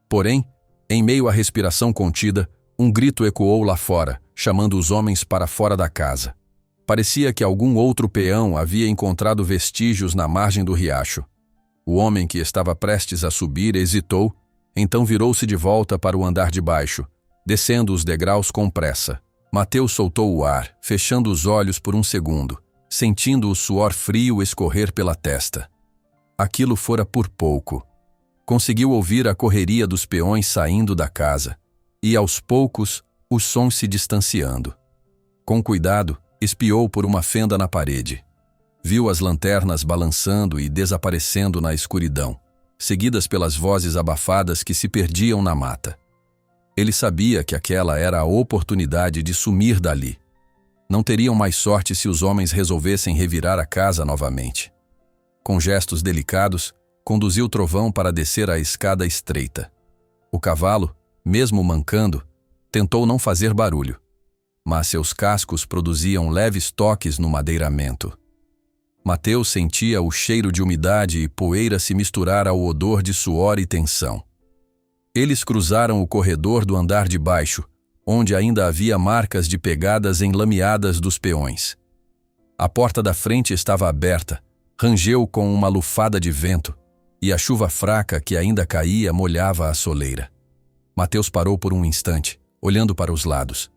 Porém, em meio à respiração contida, um grito ecoou lá fora, chamando os homens para fora da casa. Parecia que algum outro peão havia encontrado vestígios na margem do riacho. O homem que estava prestes a subir hesitou, então virou-se de volta para o andar de baixo, descendo os degraus com pressa. Mateus soltou o ar, fechando os olhos por um segundo, sentindo o suor frio escorrer pela testa. Aquilo fora por pouco. Conseguiu ouvir a correria dos peões saindo da casa, e aos poucos, os sons se distanciando. Com cuidado, espiou por uma fenda na parede. Viu as lanternas balançando e desaparecendo na escuridão, seguidas pelas vozes abafadas que se perdiam na mata. Ele sabia que aquela era a oportunidade de sumir dali. Não teriam mais sorte se os homens resolvessem revirar a casa novamente. Com gestos delicados, conduziu Trovão para descer a escada estreita. O cavalo, mesmo mancando, tentou não fazer barulho, mas seus cascos produziam leves toques no madeiramento. Mateus sentia o cheiro de umidade e poeira se misturar ao odor de suor e tensão. Eles cruzaram o corredor do andar de baixo, onde ainda havia marcas de pegadas enlameadas dos peões. A porta da frente estava aberta, rangeu com uma lufada de vento, e a chuva fraca que ainda caía molhava a soleira. Mateus parou por um instante, olhando para os lados.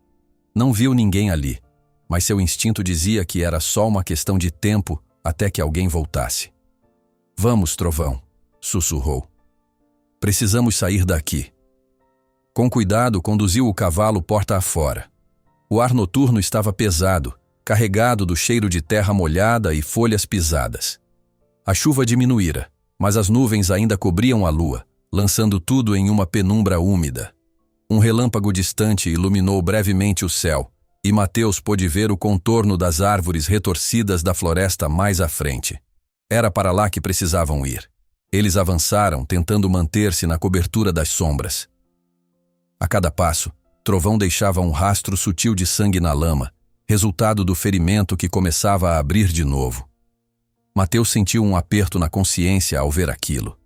Não viu ninguém ali, mas seu instinto dizia que era só uma questão de tempo até que alguém voltasse. "Vamos, Trovão", sussurrou. "Precisamos sair daqui." Com cuidado, conduziu o cavalo porta afora. O ar noturno estava pesado, carregado do cheiro de terra molhada e folhas pisadas. A chuva diminuíra, mas as nuvens ainda cobriam a lua, lançando tudo em uma penumbra úmida. Um relâmpago distante iluminou brevemente o céu, e Mateus pôde ver o contorno das árvores retorcidas da floresta mais à frente. Era para lá que precisavam ir. Eles avançaram, tentando manter-se na cobertura das sombras. A cada passo, Trovão deixava um rastro sutil de sangue na lama, resultado do ferimento que começava a abrir de novo. Mateus sentiu um aperto na consciência ao ver aquilo.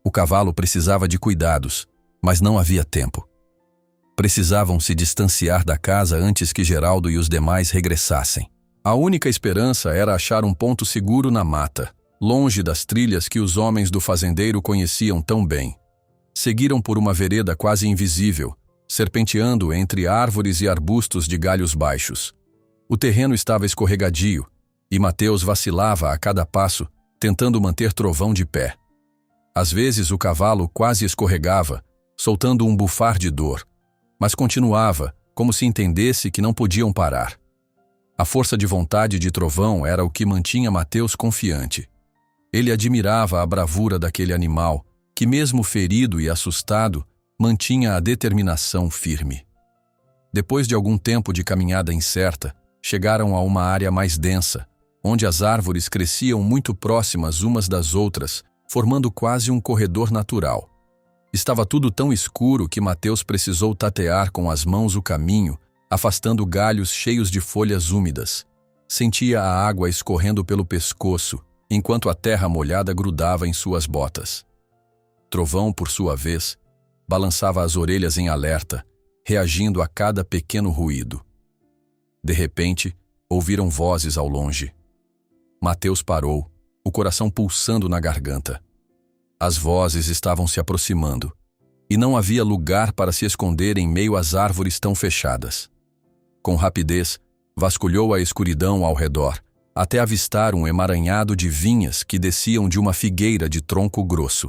O cavalo precisava de cuidados, mas não havia tempo. Precisavam se distanciar da casa antes que Geraldo e os demais regressassem. A única esperança era achar um ponto seguro na mata, longe das trilhas que os homens do fazendeiro conheciam tão bem. Seguiram por uma vereda quase invisível, serpenteando entre árvores e arbustos de galhos baixos. O terreno estava escorregadio, e Mateus vacilava a cada passo, tentando manter Trovão de pé. Às vezes o cavalo quase escorregava, soltando um bufar de dor, mas continuava, como se entendesse que não podiam parar. A força de vontade de Trovão era o que mantinha Mateus confiante. Ele admirava a bravura daquele animal, que mesmo ferido e assustado, mantinha a determinação firme. Depois de algum tempo de caminhada incerta, chegaram a uma área mais densa, onde as árvores cresciam muito próximas umas das outras, formando quase um corredor natural. Estava tudo tão escuro que Mateus precisou tatear com as mãos o caminho, afastando galhos cheios de folhas úmidas. Sentia a água escorrendo pelo pescoço, enquanto a terra molhada grudava em suas botas. Trovão, por sua vez, balançava as orelhas em alerta, reagindo a cada pequeno ruído. De repente, ouviram vozes ao longe. Mateus parou, o coração pulsando na garganta. As vozes estavam se aproximando, e não havia lugar para se esconder em meio às árvores tão fechadas. Com rapidez, vasculhou a escuridão ao redor, até avistar um emaranhado de vinhas que desciam de uma figueira de tronco grosso.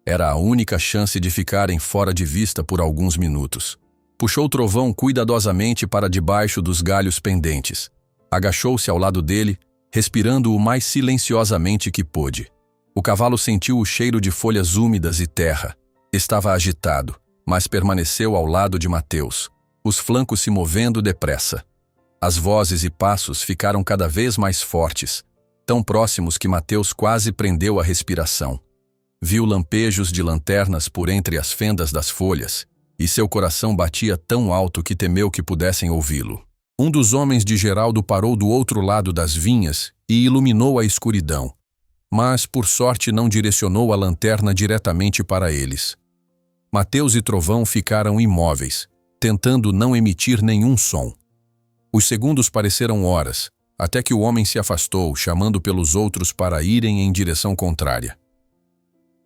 Era a única chance de ficarem fora de vista por alguns minutos. Puxou Trovão cuidadosamente para debaixo dos galhos pendentes. Agachou-se ao lado dele, respirando o mais silenciosamente que pôde. O cavalo sentiu o cheiro de folhas úmidas e terra. Estava agitado, mas permaneceu ao lado de Mateus, os flancos se movendo depressa. As vozes e passos ficaram cada vez mais fortes, tão próximos que Mateus quase prendeu a respiração. Viu lampejos de lanternas por entre as fendas das folhas, e seu coração batia tão alto que temeu que pudessem ouvi-lo. Um dos homens de Geraldo parou do outro lado das vinhas e iluminou a escuridão, mas, por sorte, não direcionou a lanterna diretamente para eles. Mateus e Trovão ficaram imóveis, tentando não emitir nenhum som. Os segundos pareceram horas, até que o homem se afastou, chamando pelos outros para irem em direção contrária.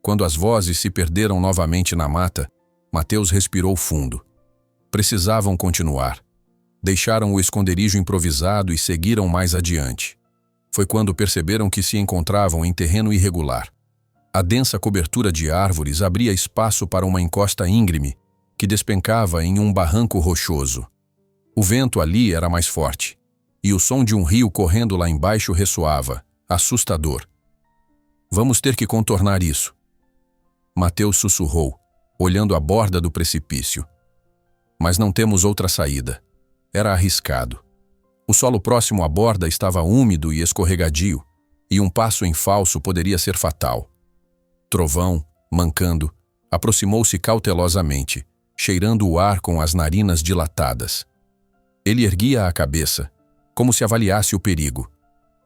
Quando as vozes se perderam novamente na mata, Mateus respirou fundo. Precisavam continuar. Deixaram o esconderijo improvisado e seguiram mais adiante. Foi quando perceberam que se encontravam em terreno irregular. A densa cobertura de árvores abria espaço para uma encosta íngreme, que despencava em um barranco rochoso. O vento ali era mais forte, e o som de um rio correndo lá embaixo ressoava, assustador. "Vamos ter que contornar isso", Mateus sussurrou, olhando a borda do precipício. "Mas não temos outra saída." Era arriscado. O solo próximo à borda estava úmido e escorregadio, e um passo em falso poderia ser fatal. Trovão, mancando, aproximou-se cautelosamente, cheirando o ar com as narinas dilatadas. Ele erguia a cabeça, como se avaliasse o perigo.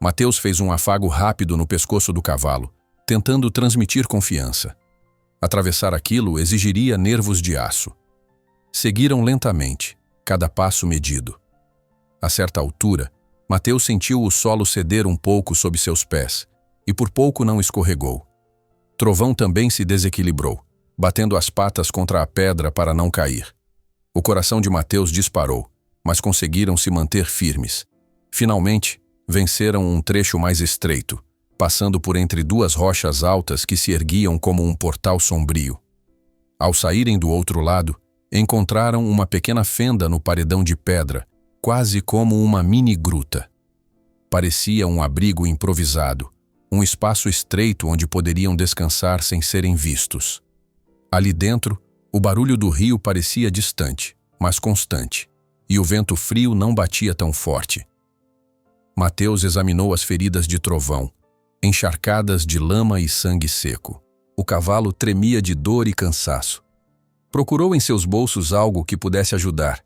Mateus fez um afago rápido no pescoço do cavalo, tentando transmitir confiança. Atravessar aquilo exigiria nervos de aço. Seguiram lentamente, cada passo medido. A certa altura, Mateus sentiu o solo ceder um pouco sob seus pés, e por pouco não escorregou. Trovão também se desequilibrou, batendo as patas contra a pedra para não cair. O coração de Mateus disparou, mas conseguiram se manter firmes. Finalmente, venceram um trecho mais estreito, passando por entre duas rochas altas que se erguiam como um portal sombrio. Ao saírem do outro lado, encontraram uma pequena fenda no paredão de pedra, quase como uma mini-gruta. Parecia um abrigo improvisado, um espaço estreito onde poderiam descansar sem serem vistos. Ali dentro, o barulho do rio parecia distante, mas constante, e o vento frio não batia tão forte. Mateus examinou as feridas de Trovão, encharcadas de lama e sangue seco. O cavalo tremia de dor e cansaço. Procurou em seus bolsos algo que pudesse ajudar.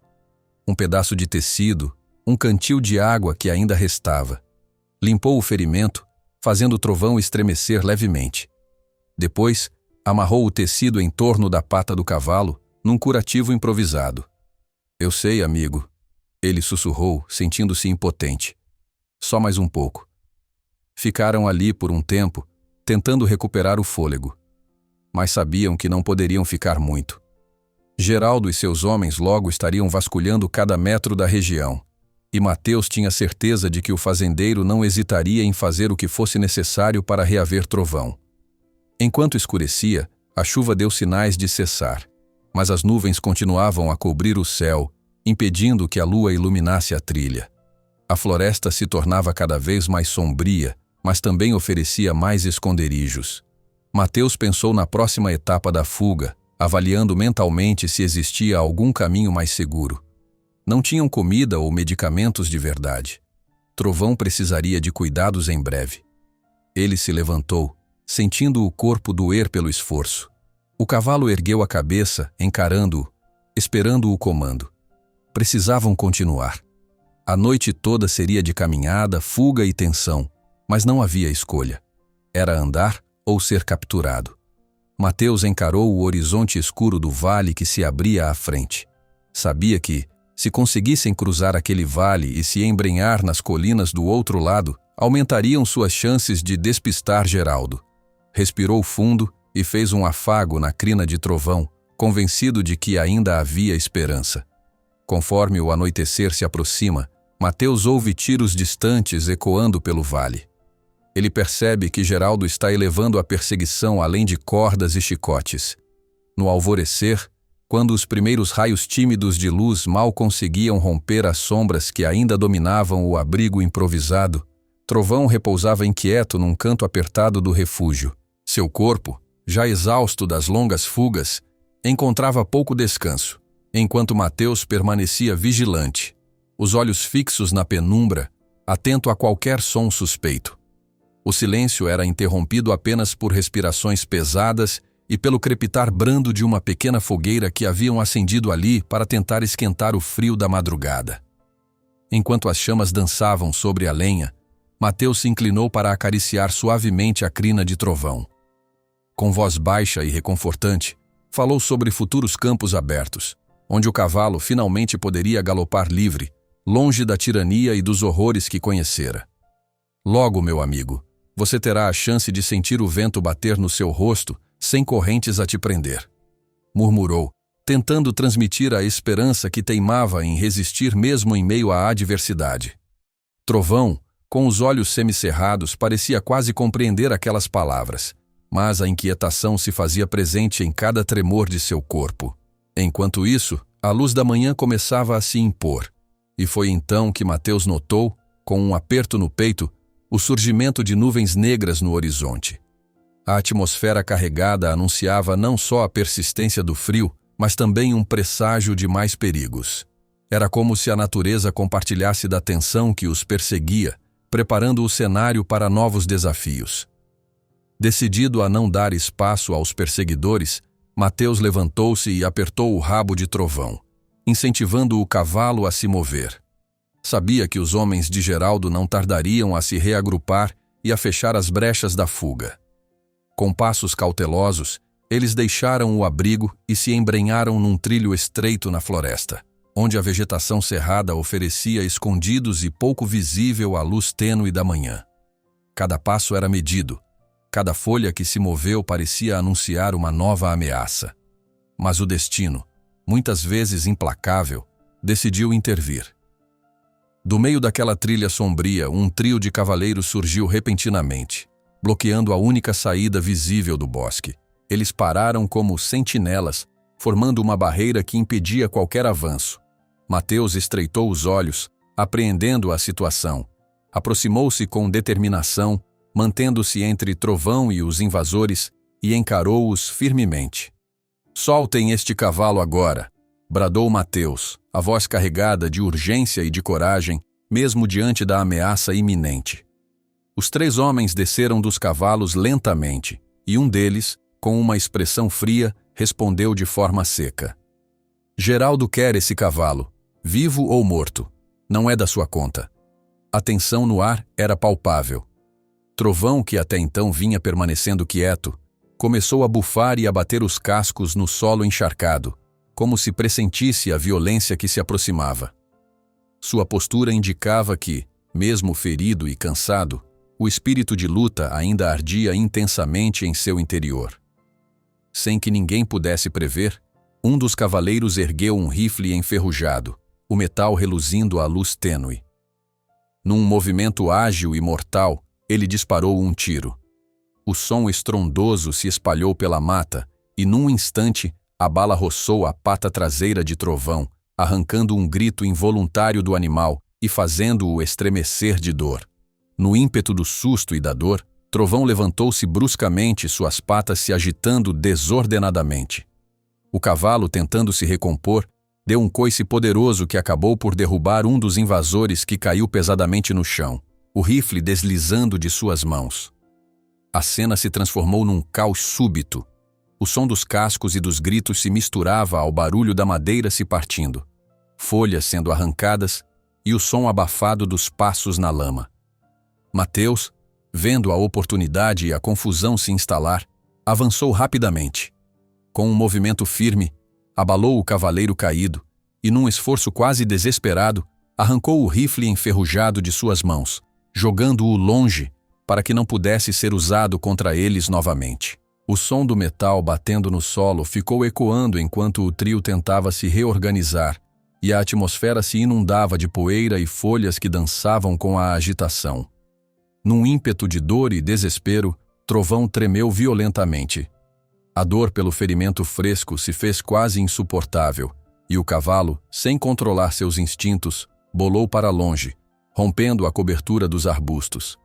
Um pedaço de tecido, um cantil de água que ainda restava. Limpou o ferimento, fazendo Trovão estremecer levemente. Depois, amarrou o tecido em torno da pata do cavalo, num curativo improvisado. "Eu sei, amigo", ele sussurrou, sentindo-se impotente. "Só mais um pouco." Ficaram ali por um tempo, tentando recuperar o fôlego. Mas sabiam que não poderiam ficar muito. Geraldo e seus homens logo estariam vasculhando cada metro da região, e Mateus tinha certeza de que o fazendeiro não hesitaria em fazer o que fosse necessário para reaver Trovão. Enquanto escurecia, a chuva deu sinais de cessar, mas as nuvens continuavam a cobrir o céu, impedindo que a lua iluminasse a trilha. A floresta se tornava cada vez mais sombria, mas também oferecia mais esconderijos. Mateus pensou na próxima etapa da fuga, avaliando mentalmente se existia algum caminho mais seguro. Não tinham comida ou medicamentos de verdade. Trovão precisaria de cuidados em breve. Ele se levantou, sentindo o corpo doer pelo esforço. O cavalo ergueu a cabeça, encarando-o, esperando o comando. Precisavam continuar. A noite toda seria de caminhada, fuga e tensão, mas não havia escolha. Era andar ou ser capturado. Mateus encarou o horizonte escuro do vale que se abria à frente. Sabia que, se conseguissem cruzar aquele vale e se embrenhar nas colinas do outro lado, aumentariam suas chances de despistar Geraldo. Respirou fundo e fez um afago na crina de Trovão, convencido de que ainda havia esperança. Conforme o anoitecer se aproxima, Mateus ouve tiros distantes ecoando pelo vale. Ele percebe que Geraldo está elevando a perseguição além de cordas e chicotes. No alvorecer, quando os primeiros raios tímidos de luz mal conseguiam romper as sombras que ainda dominavam o abrigo improvisado, Trovão repousava inquieto num canto apertado do refúgio. Seu corpo, já exausto das longas fugas, encontrava pouco descanso, enquanto Mateus permanecia vigilante, os olhos fixos na penumbra, atento a qualquer som suspeito. O silêncio era interrompido apenas por respirações pesadas e pelo crepitar brando de uma pequena fogueira que haviam acendido ali para tentar esquentar o frio da madrugada. Enquanto as chamas dançavam sobre a lenha, Mateus se inclinou para acariciar suavemente a crina de Trovão. Com voz baixa e reconfortante, falou sobre futuros campos abertos, onde o cavalo finalmente poderia galopar livre, longe da tirania e dos horrores que conhecera. "Logo, meu amigo, você terá a chance de sentir o vento bater no seu rosto sem correntes a te prender", murmurou, tentando transmitir a esperança que teimava em resistir mesmo em meio à adversidade. Trovão, com os olhos semicerrados, parecia quase compreender aquelas palavras, mas a inquietação se fazia presente em cada tremor de seu corpo. Enquanto isso, a luz da manhã começava a se impor, e foi então que Mateus notou, com um aperto no peito, o surgimento de nuvens negras no horizonte. A atmosfera carregada anunciava não só a persistência do frio, mas também um presságio de mais perigos. Era como se a natureza compartilhasse da tensão que os perseguia, preparando o cenário para novos desafios. Decidido a não dar espaço aos perseguidores, Mateus levantou-se e apertou o rabo de Trovão, incentivando o cavalo a se mover. Sabia que os homens de Geraldo não tardariam a se reagrupar e a fechar as brechas da fuga. Com passos cautelosos, eles deixaram o abrigo e se embrenharam num trilho estreito na floresta, onde a vegetação cerrada oferecia escondidos e pouco visível à luz tênue da manhã. Cada passo era medido, cada folha que se moveu parecia anunciar uma nova ameaça. Mas o destino, muitas vezes implacável, decidiu intervir. Do meio daquela trilha sombria, um trio de cavaleiros surgiu repentinamente, bloqueando a única saída visível do bosque. Eles pararam como sentinelas, formando uma barreira que impedia qualquer avanço. Mateus estreitou os olhos, apreendendo a situação. Aproximou-se com determinação, mantendo-se entre Trovão e os invasores, e encarou-os firmemente. "Soltem este cavalo agora!" bradou Mateus, a voz carregada de urgência e de coragem, mesmo diante da ameaça iminente. Os 3 homens desceram dos cavalos lentamente, e um deles, com uma expressão fria, respondeu de forma seca: "Geraldo quer esse cavalo, vivo ou morto. Não é da sua conta." A tensão no ar era palpável. Trovão, que até então vinha permanecendo quieto, começou a bufar e a bater os cascos no solo encharcado, como se pressentisse a violência que se aproximava. Sua postura indicava que, mesmo ferido e cansado, o espírito de luta ainda ardia intensamente em seu interior. Sem que ninguém pudesse prever, um dos cavaleiros ergueu um rifle enferrujado, o metal reluzindo à luz tênue. Num movimento ágil e mortal, ele disparou um tiro. O som estrondoso se espalhou pela mata e, num instante, a bala roçou a pata traseira de Trovão, arrancando um grito involuntário do animal e fazendo-o estremecer de dor. No ímpeto do susto e da dor, Trovão levantou-se bruscamente, suas patas se agitando desordenadamente. O cavalo, tentando se recompor, deu um coice poderoso que acabou por derrubar um dos invasores, que caiu pesadamente no chão, o rifle deslizando de suas mãos. A cena se transformou num caos súbito. O som dos cascos e dos gritos se misturava ao barulho da madeira se partindo, folhas sendo arrancadas e o som abafado dos passos na lama. Mateus, vendo a oportunidade e a confusão se instalar, avançou rapidamente. Com um movimento firme, abalou o cavaleiro caído e, num esforço quase desesperado, arrancou o rifle enferrujado de suas mãos, jogando-o longe para que não pudesse ser usado contra eles novamente. O som do metal batendo no solo ficou ecoando enquanto o trio tentava se reorganizar, e a atmosfera se inundava de poeira e folhas que dançavam com a agitação. Num ímpeto de dor e desespero, Trovão tremeu violentamente. A dor pelo ferimento fresco se fez quase insuportável, e o cavalo, sem controlar seus instintos, bolou para longe, rompendo a cobertura dos arbustos.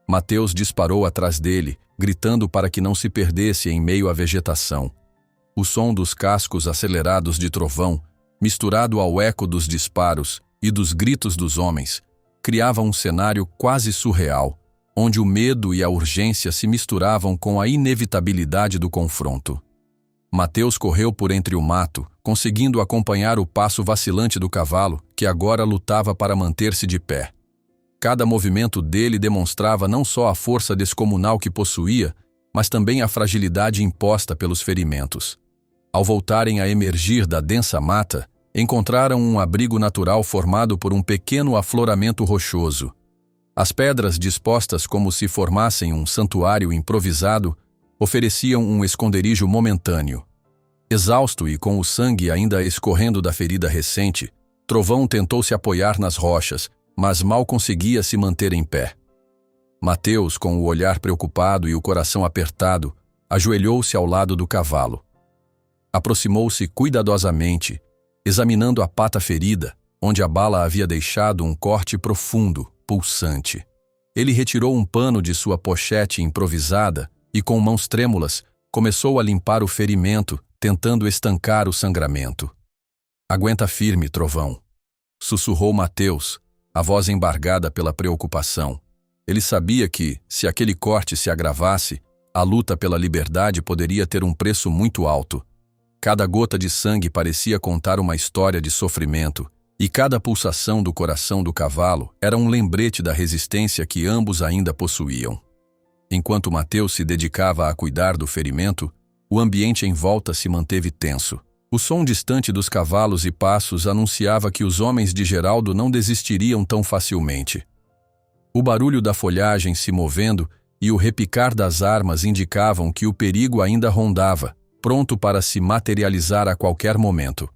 Mateus disparou atrás dele, gritando para que não se perdesse em meio à vegetação. O som dos cascos acelerados de Trovão, misturado ao eco dos disparos e dos gritos dos homens, criava um cenário quase surreal, onde o medo e a urgência se misturavam com a inevitabilidade do confronto. Mateus correu por entre o mato, conseguindo acompanhar o passo vacilante do cavalo, que agora lutava para manter-se de pé. Cada movimento dele demonstrava não só a força descomunal que possuía, mas também a fragilidade imposta pelos ferimentos. Ao voltarem a emergir da densa mata, encontraram um abrigo natural formado por um pequeno afloramento rochoso. As pedras, dispostas como se formassem um santuário improvisado, ofereciam um esconderijo momentâneo. Exausto e com o sangue ainda escorrendo da ferida recente, Trovão tentou se apoiar nas rochas, mas mal conseguia se manter em pé. Mateus, com o olhar preocupado e o coração apertado, ajoelhou-se ao lado do cavalo. Aproximou-se cuidadosamente, examinando a pata ferida, onde a bala havia deixado um corte profundo, pulsante. Ele retirou um pano de sua pochete improvisada e, com mãos trêmulas, começou a limpar o ferimento, tentando estancar o sangramento. "Aguenta firme, Trovão", sussurrou Mateus, a voz embargada pela preocupação. Ele sabia que, se aquele corte se agravasse, a luta pela liberdade poderia ter um preço muito alto. Cada gota de sangue parecia contar uma história de sofrimento, E cada pulsação do coração do cavalo era um lembrete da resistência que ambos ainda possuíam. Enquanto Mateus se dedicava a cuidar do ferimento, o ambiente em volta se manteve tenso. O som distante dos cavalos e passos anunciava que os homens de Geraldo não desistiriam tão facilmente. O barulho da folhagem se movendo e o repicar das armas indicavam que o perigo ainda rondava, pronto para se materializar a qualquer momento.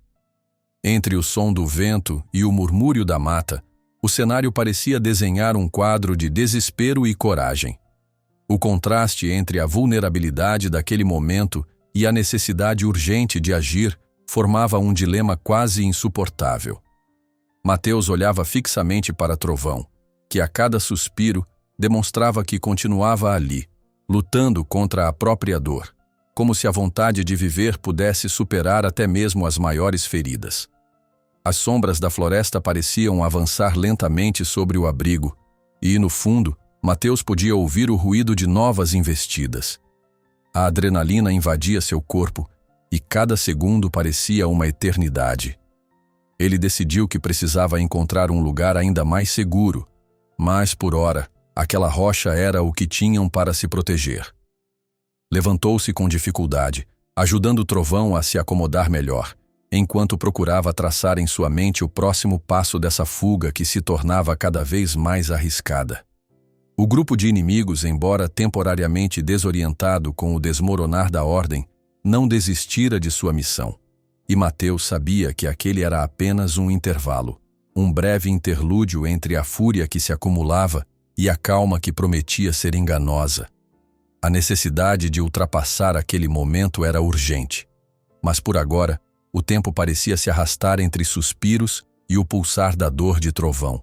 Entre o som do vento e o murmúrio da mata, o cenário parecia desenhar um quadro de desespero e coragem. O contraste entre a vulnerabilidade daquele momento e a necessidade urgente de agir formava um dilema quase insuportável. Mateus olhava fixamente para Trovão, que a cada suspiro demonstrava que continuava ali, lutando contra a própria dor, como se a vontade de viver pudesse superar até mesmo as maiores feridas. As sombras da floresta pareciam avançar lentamente sobre o abrigo, e, no fundo, Mateus podia ouvir o ruído de novas investidas. A adrenalina invadia seu corpo, e cada segundo parecia uma eternidade. Ele decidiu que precisava encontrar um lugar ainda mais seguro, mas, por ora, aquela rocha era o que tinham para se proteger. Levantou-se com dificuldade, ajudando o Trovão a se acomodar melhor, enquanto procurava traçar em sua mente o próximo passo dessa fuga que se tornava cada vez mais arriscada. O grupo de inimigos, embora temporariamente desorientado com o desmoronar da ordem, não desistira de sua missão. E Mateus sabia que aquele era apenas um intervalo, um breve interlúdio entre a fúria que se acumulava e a calma que prometia ser enganosa. A necessidade de ultrapassar aquele momento era urgente. Mas por agora, o tempo parecia se arrastar entre suspiros e o pulsar da dor de Trovão.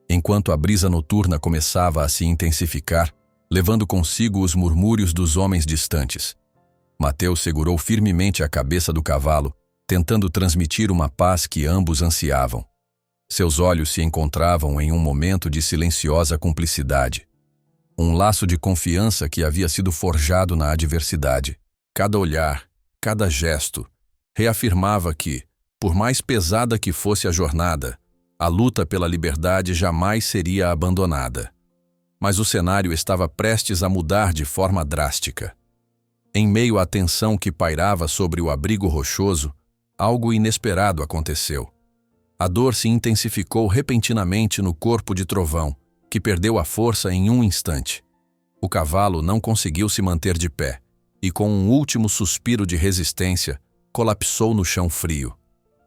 Enquanto a brisa noturna começava a se intensificar, levando consigo os murmúrios dos homens distantes, Mateus segurou firmemente a cabeça do cavalo, tentando transmitir uma paz que ambos ansiavam. Seus olhos se encontravam em um momento de silenciosa cumplicidade. Um laço de confiança que havia sido forjado na adversidade. Cada olhar, cada gesto, reafirmava que, por mais pesada que fosse a jornada, a luta pela liberdade jamais seria abandonada. Mas o cenário estava prestes a mudar de forma drástica. Em meio à tensão que pairava sobre o abrigo rochoso, algo inesperado aconteceu. A dor se intensificou repentinamente no corpo de Trovão, que perdeu a força em um instante. O cavalo não conseguiu se manter de pé, e com um último suspiro de resistência, colapsou no chão frio.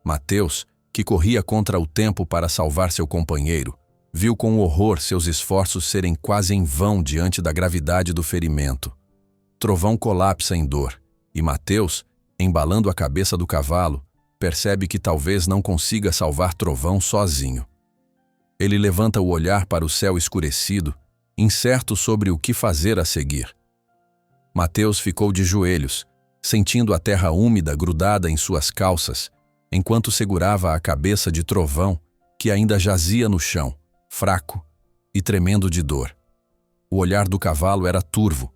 Mateus, que corria contra o tempo para salvar seu companheiro, viu com horror seus esforços serem quase em vão diante da gravidade do ferimento. Trovão colapsa em dor, e Mateus, embalando a cabeça do cavalo, percebe que talvez não consiga salvar Trovão sozinho. Ele levanta o olhar para o céu escurecido, incerto sobre o que fazer a seguir. Mateus ficou de joelhos, sentindo a terra úmida grudada em suas calças, enquanto segurava a cabeça de Trovão, que ainda jazia no chão, fraco e tremendo de dor. O olhar do cavalo era turvo,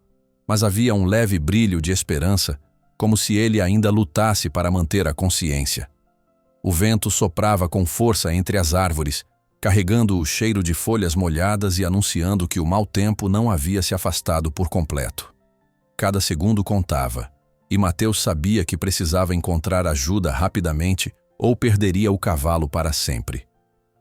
mas havia um leve brilho de esperança, como se ele ainda lutasse para manter a consciência. O vento soprava com força entre as árvores, carregando o cheiro de folhas molhadas e anunciando que o mau tempo não havia se afastado por completo. Cada segundo contava, e Mateus sabia que precisava encontrar ajuda rapidamente ou perderia o cavalo para sempre.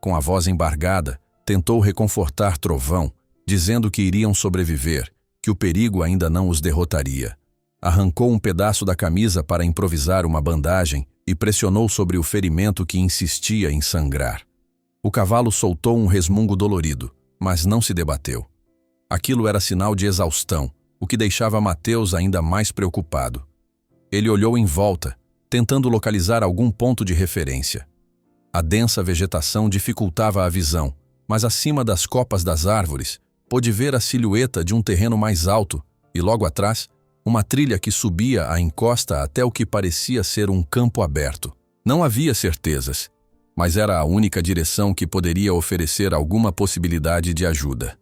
Com a voz embargada, tentou reconfortar Trovão, dizendo que iriam sobreviver, que o perigo ainda não os derrotaria. Arrancou um pedaço da camisa para improvisar uma bandagem e pressionou sobre o ferimento que insistia em sangrar. O cavalo soltou um resmungo dolorido, mas não se debateu. Aquilo era sinal de exaustão, o que deixava Mateus ainda mais preocupado. Ele olhou em volta, tentando localizar algum ponto de referência. A densa vegetação dificultava a visão, mas acima das copas das árvores, pôde ver a silhueta de um terreno mais alto e, logo atrás, uma trilha que subia a encosta até o que parecia ser um campo aberto. Não havia certezas, mas era a única direção que poderia oferecer alguma possibilidade de ajuda.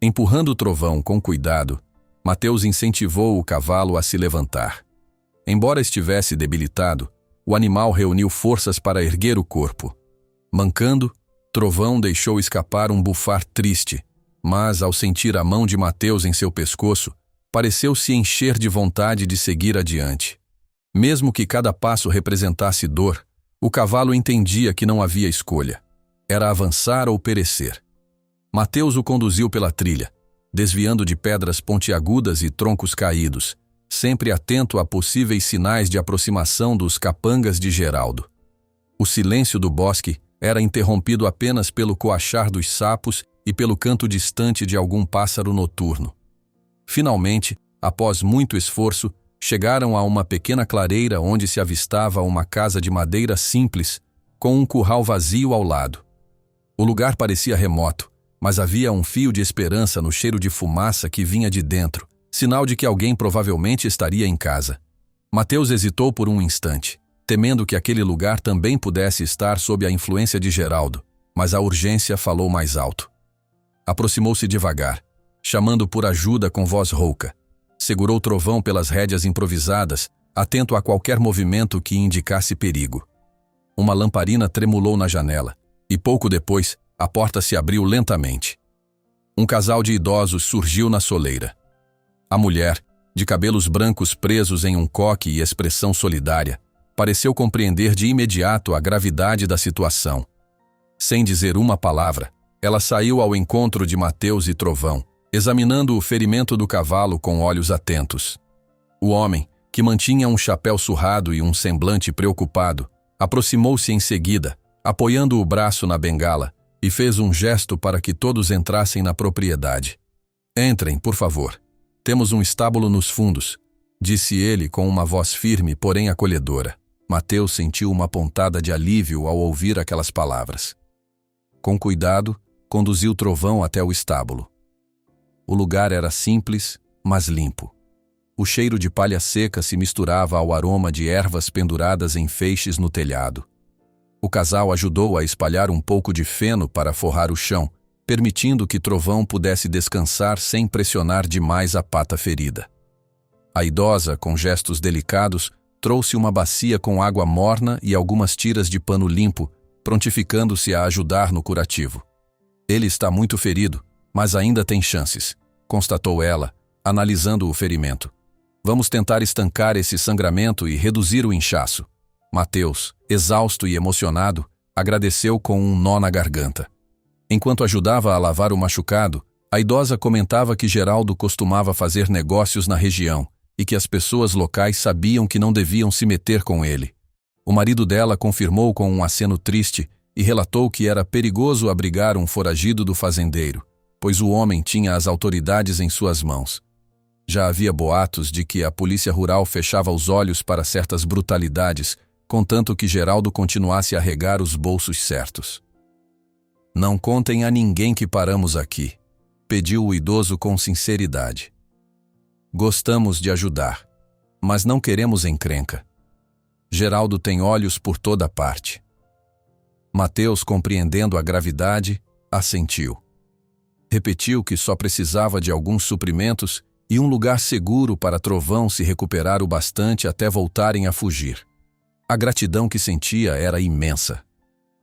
Empurrando o Trovão com cuidado, Mateus incentivou o cavalo a se levantar. Embora estivesse debilitado, o animal reuniu forças para erguer o corpo. Mancando, Trovão deixou escapar um bufar triste, mas, ao sentir a mão de Mateus em seu pescoço, pareceu se encher de vontade de seguir adiante. Mesmo que cada passo representasse dor, o cavalo entendia que não havia escolha. Era avançar ou perecer. Mateus o conduziu pela trilha, desviando de pedras pontiagudas e troncos caídos, sempre atento a possíveis sinais de aproximação dos capangas de Geraldo. O silêncio do bosque era interrompido apenas pelo coachar dos sapos e pelo canto distante de algum pássaro noturno. Finalmente, após muito esforço, chegaram a uma pequena clareira onde se avistava uma casa de madeira simples, com um curral vazio ao lado. O lugar parecia remoto, mas havia um fio de esperança no cheiro de fumaça que vinha de dentro, sinal de que alguém provavelmente estaria em casa. Mateus hesitou por um instante, temendo que aquele lugar também pudesse estar sob a influência de Geraldo, mas a urgência falou mais alto. Aproximou-se devagar, chamando por ajuda com voz rouca. Segurou Trovão pelas rédeas improvisadas, atento a qualquer movimento que indicasse perigo. Uma lamparina tremulou na janela, e pouco depois, a porta se abriu lentamente. Um casal de idosos surgiu na soleira. A mulher, de cabelos brancos presos em um coque e expressão solidária, pareceu compreender de imediato a gravidade da situação. Sem dizer uma palavra, ela saiu ao encontro de Mateus e Trovão, examinando o ferimento do cavalo com olhos atentos. O homem, que mantinha um chapéu surrado e um semblante preocupado, aproximou-se em seguida, apoiando o braço na bengala, e fez um gesto para que todos entrassem na propriedade. "Entrem, por favor. Temos um estábulo nos fundos", disse ele com uma voz firme, porém acolhedora. Mateus sentiu uma pontada de alívio ao ouvir aquelas palavras. Com cuidado, conduziu Trovão até o estábulo. O lugar era simples, mas limpo. O cheiro de palha seca se misturava ao aroma de ervas penduradas em feixes no telhado. O casal ajudou a espalhar um pouco de feno para forrar o chão, permitindo que Trovão pudesse descansar sem pressionar demais a pata ferida. A idosa, com gestos delicados, trouxe uma bacia com água morna e algumas tiras de pano limpo, prontificando-se a ajudar no curativo. "Ele está muito ferido, mas ainda tem chances", constatou ela, analisando o ferimento. "Vamos tentar estancar esse sangramento e reduzir o inchaço." Mateus, exausto e emocionado, agradeceu com um nó na garganta. Enquanto ajudava a lavar o machucado, a idosa comentava que Geraldo costumava fazer negócios na região e que as pessoas locais sabiam que não deviam se meter com ele. O marido dela confirmou com um aceno triste e relatou que era perigoso abrigar um foragido do fazendeiro, pois o homem tinha as autoridades em suas mãos. Já havia boatos de que a polícia rural fechava os olhos para certas brutalidades, contanto que Geraldo continuasse a regar os bolsos certos. "Não contem a ninguém que paramos aqui", pediu o idoso com sinceridade. "Gostamos de ajudar, mas não queremos encrenca. Geraldo tem olhos por toda parte." Mateus, compreendendo a gravidade, assentiu. Repetiu que só precisava de alguns suprimentos e um lugar seguro para Trovão se recuperar o bastante até voltarem a fugir. A gratidão que sentia era imensa.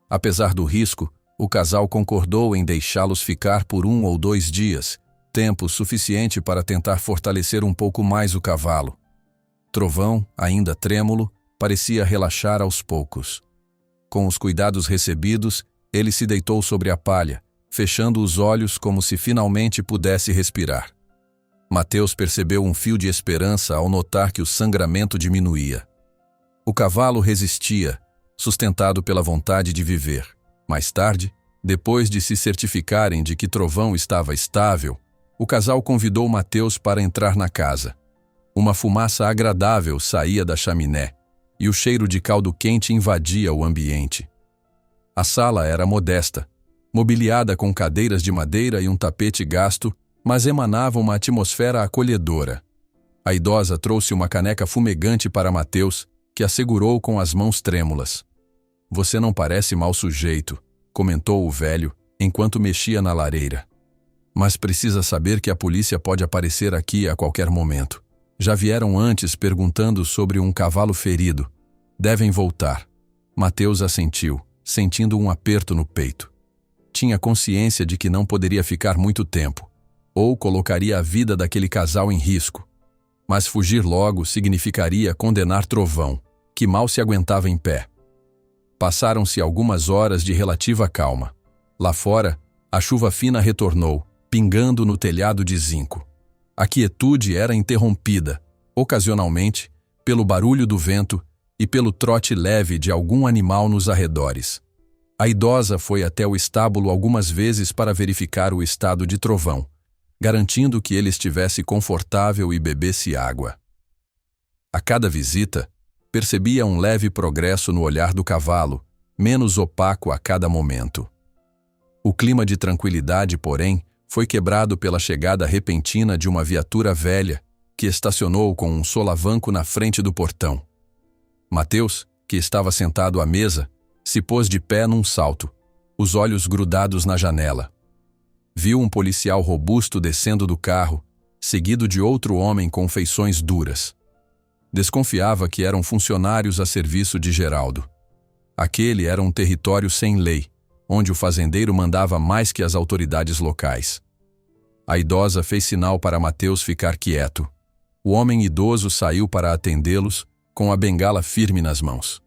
Apesar do risco, o casal concordou em deixá-los ficar por 1 ou 2 dias, tempo suficiente para tentar fortalecer um pouco mais o cavalo. Trovão, ainda trêmulo, parecia relaxar aos poucos. Com os cuidados recebidos, ele se deitou sobre a palha, fechando os olhos como se finalmente pudesse respirar. Mateus percebeu um fio de esperança ao notar que o sangramento diminuía. O cavalo resistia, sustentado pela vontade de viver. Mais tarde, depois de se certificarem de que Trovão estava estável, o casal convidou Mateus para entrar na casa. Uma fumaça agradável saía da chaminé, e o cheiro de caldo quente invadia o ambiente. A sala era modesta, mobiliada com cadeiras de madeira e um tapete gasto, mas emanava uma atmosfera acolhedora. A idosa trouxe uma caneca fumegante para Mateus, que a segurou com as mãos trêmulas. "Você não parece mau sujeito", comentou o velho, enquanto mexia na lareira. "Mas precisa saber que a polícia pode aparecer aqui a qualquer momento. Já vieram antes perguntando sobre um cavalo ferido. Devem voltar." Mateus assentiu, sentindo um aperto no peito. Tinha consciência de que não poderia ficar muito tempo, ou colocaria a vida daquele casal em risco. Mas fugir logo significaria condenar Trovão, que mal se aguentava em pé. Passaram-se algumas horas de relativa calma. Lá fora, a chuva fina retornou, pingando no telhado de zinco. A quietude era interrompida, ocasionalmente, pelo barulho do vento e pelo trote leve de algum animal nos arredores. A idosa foi até o estábulo algumas vezes para verificar o estado de Trovão, garantindo que ele estivesse confortável e bebesse água. A cada visita, percebia um leve progresso no olhar do cavalo, menos opaco a cada momento. O clima de tranquilidade, porém, foi quebrado pela chegada repentina de uma viatura velha que estacionou com um solavanco na frente do portão. Mateus, que estava sentado à mesa, se pôs de pé num salto, os olhos grudados na janela. Viu um policial robusto descendo do carro, seguido de outro homem com feições duras. Desconfiava que eram funcionários a serviço de Geraldo. Aquele era um território sem lei, onde o fazendeiro mandava mais que as autoridades locais. A idosa fez sinal para Mateus ficar quieto. O homem idoso saiu para atendê-los, com a bengala firme nas mãos.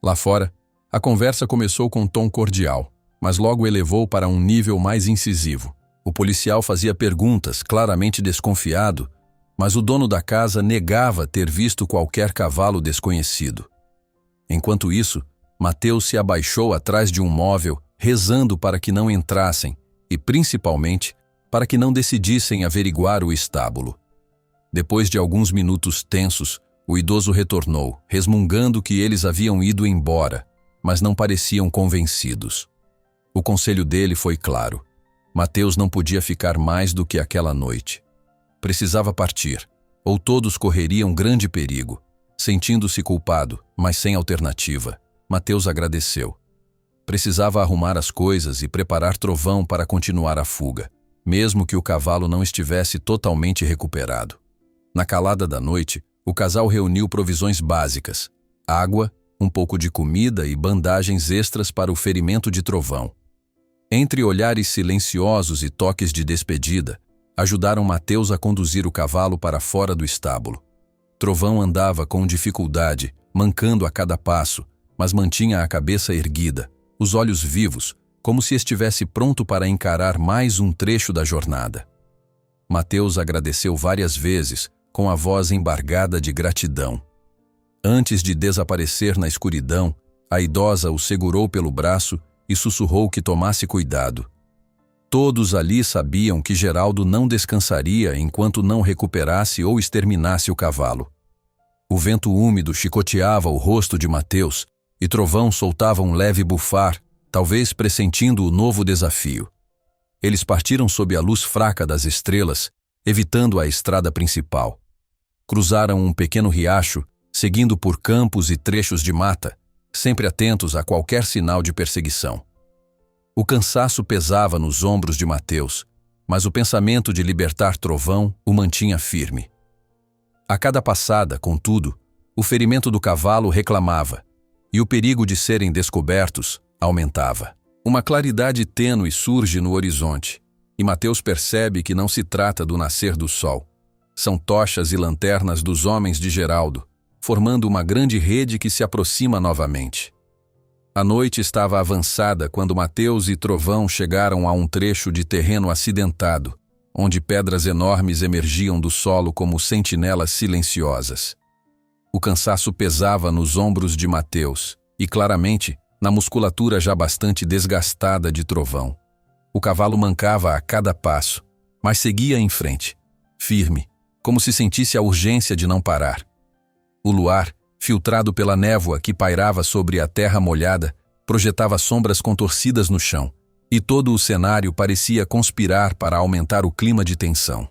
Lá fora, a conversa começou com um tom cordial, mas logo elevou para um nível mais incisivo. O policial fazia perguntas, claramente desconfiado, mas o dono da casa negava ter visto qualquer cavalo desconhecido. Enquanto isso, Mateus se abaixou atrás de um móvel, rezando para que não entrassem e, principalmente, para que não decidissem averiguar o estábulo. Depois de alguns minutos tensos, o idoso retornou, resmungando que eles haviam ido embora, mas não pareciam convencidos. O conselho dele foi claro. Mateus não podia ficar mais do que aquela noite. Precisava partir, ou todos correriam grande perigo. Sentindo-se culpado, mas sem alternativa, Mateus agradeceu. Precisava arrumar as coisas e preparar Trovão para continuar a fuga, mesmo que o cavalo não estivesse totalmente recuperado. Na calada da noite, o casal reuniu provisões básicas, água, um pouco de comida e bandagens extras para o ferimento de Trovão. Entre olhares silenciosos e toques de despedida, ajudaram Mateus a conduzir o cavalo para fora do estábulo. Trovão andava com dificuldade, mancando a cada passo, mas mantinha a cabeça erguida, os olhos vivos, como se estivesse pronto para encarar mais um trecho da jornada. Mateus agradeceu várias vezes, com a voz embargada de gratidão. Antes de desaparecer na escuridão, a idosa o segurou pelo braço e sussurrou que tomasse cuidado. Todos ali sabiam que Geraldo não descansaria enquanto não recuperasse ou exterminasse o cavalo. O vento úmido chicoteava o rosto de Mateus e Trovão soltava um leve bufar, talvez pressentindo o novo desafio. Eles partiram sob a luz fraca das estrelas, evitando a estrada principal. Cruzaram um pequeno riacho, seguindo por campos e trechos de mata, sempre atentos a qualquer sinal de perseguição. O cansaço pesava nos ombros de Mateus, mas o pensamento de libertar Trovão o mantinha firme. A cada passada, contudo, o ferimento do cavalo reclamava, e o perigo de serem descobertos aumentava. Uma claridade tênue surge no horizonte, e Mateus percebe que não se trata do nascer do sol. São tochas e lanternas dos homens de Geraldo, formando uma grande rede que se aproxima novamente. A noite estava avançada quando Mateus e Trovão chegaram a um trecho de terreno acidentado, onde pedras enormes emergiam do solo como sentinelas silenciosas. O cansaço pesava nos ombros de Mateus e, claramente, na musculatura já bastante desgastada de Trovão. O cavalo mancava a cada passo, mas seguia em frente, firme, como se sentisse a urgência de não parar. O luar, filtrado pela névoa que pairava sobre a terra molhada, projetava sombras contorcidas no chão, e todo o cenário parecia conspirar para aumentar o clima de tensão.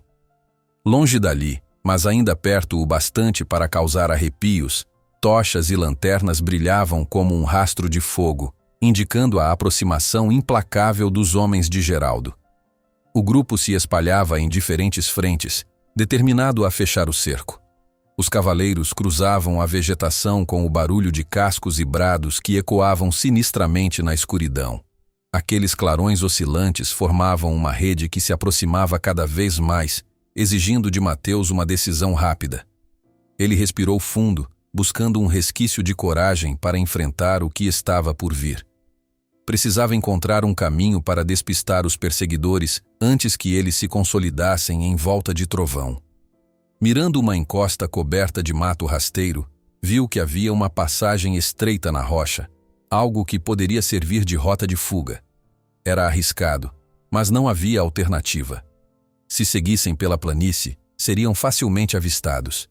Longe dali, mas ainda perto o bastante para causar arrepios, tochas e lanternas brilhavam como um rastro de fogo, indicando a aproximação implacável dos homens de Geraldo. O grupo se espalhava em diferentes frentes, determinado a fechar o cerco. Os cavaleiros cruzavam a vegetação com o barulho de cascos e brados que ecoavam sinistramente na escuridão. Aqueles clarões oscilantes formavam uma rede que se aproximava cada vez mais, exigindo de Mateus uma decisão rápida. Ele respirou fundo, buscando um resquício de coragem para enfrentar o que estava por vir. Precisava encontrar um caminho para despistar os perseguidores antes que eles se consolidassem em volta de Trovão. Mirando uma encosta coberta de mato rasteiro, viu que havia uma passagem estreita na rocha, algo que poderia servir de rota de fuga. Era arriscado, mas não havia alternativa. Se seguissem pela planície, seriam facilmente avistados.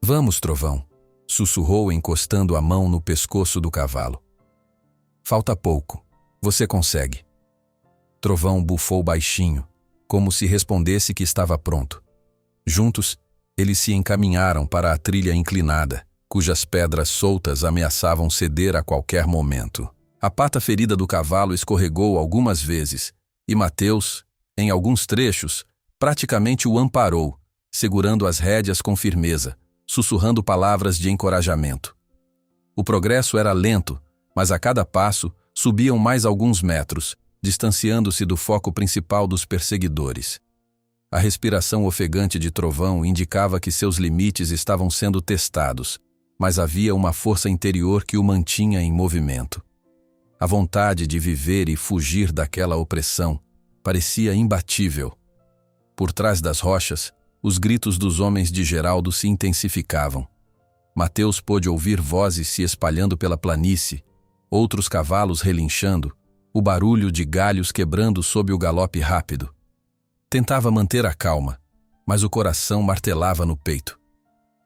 "Vamos, Trovão", sussurrou encostando a mão no pescoço do cavalo. "Falta pouco. Você consegue." Trovão bufou baixinho, como se respondesse que estava pronto. Juntos, eles se encaminharam para a trilha inclinada, cujas pedras soltas ameaçavam ceder a qualquer momento. A pata ferida do cavalo escorregou algumas vezes, e Mateus, em alguns trechos, praticamente o amparou, segurando as rédeas com firmeza, sussurrando palavras de encorajamento. O progresso era lento, mas a cada passo subiam mais alguns metros, distanciando-se do foco principal dos perseguidores. A respiração ofegante de Trovão indicava que seus limites estavam sendo testados, mas havia uma força interior que o mantinha em movimento. A vontade de viver e fugir daquela opressão parecia imbatível. Por trás das rochas, os gritos dos homens de Geraldo se intensificavam. Mateus pôde ouvir vozes se espalhando pela planície, outros cavalos relinchando, o barulho de galhos quebrando sob o galope rápido. Tentava manter a calma, mas o coração martelava no peito.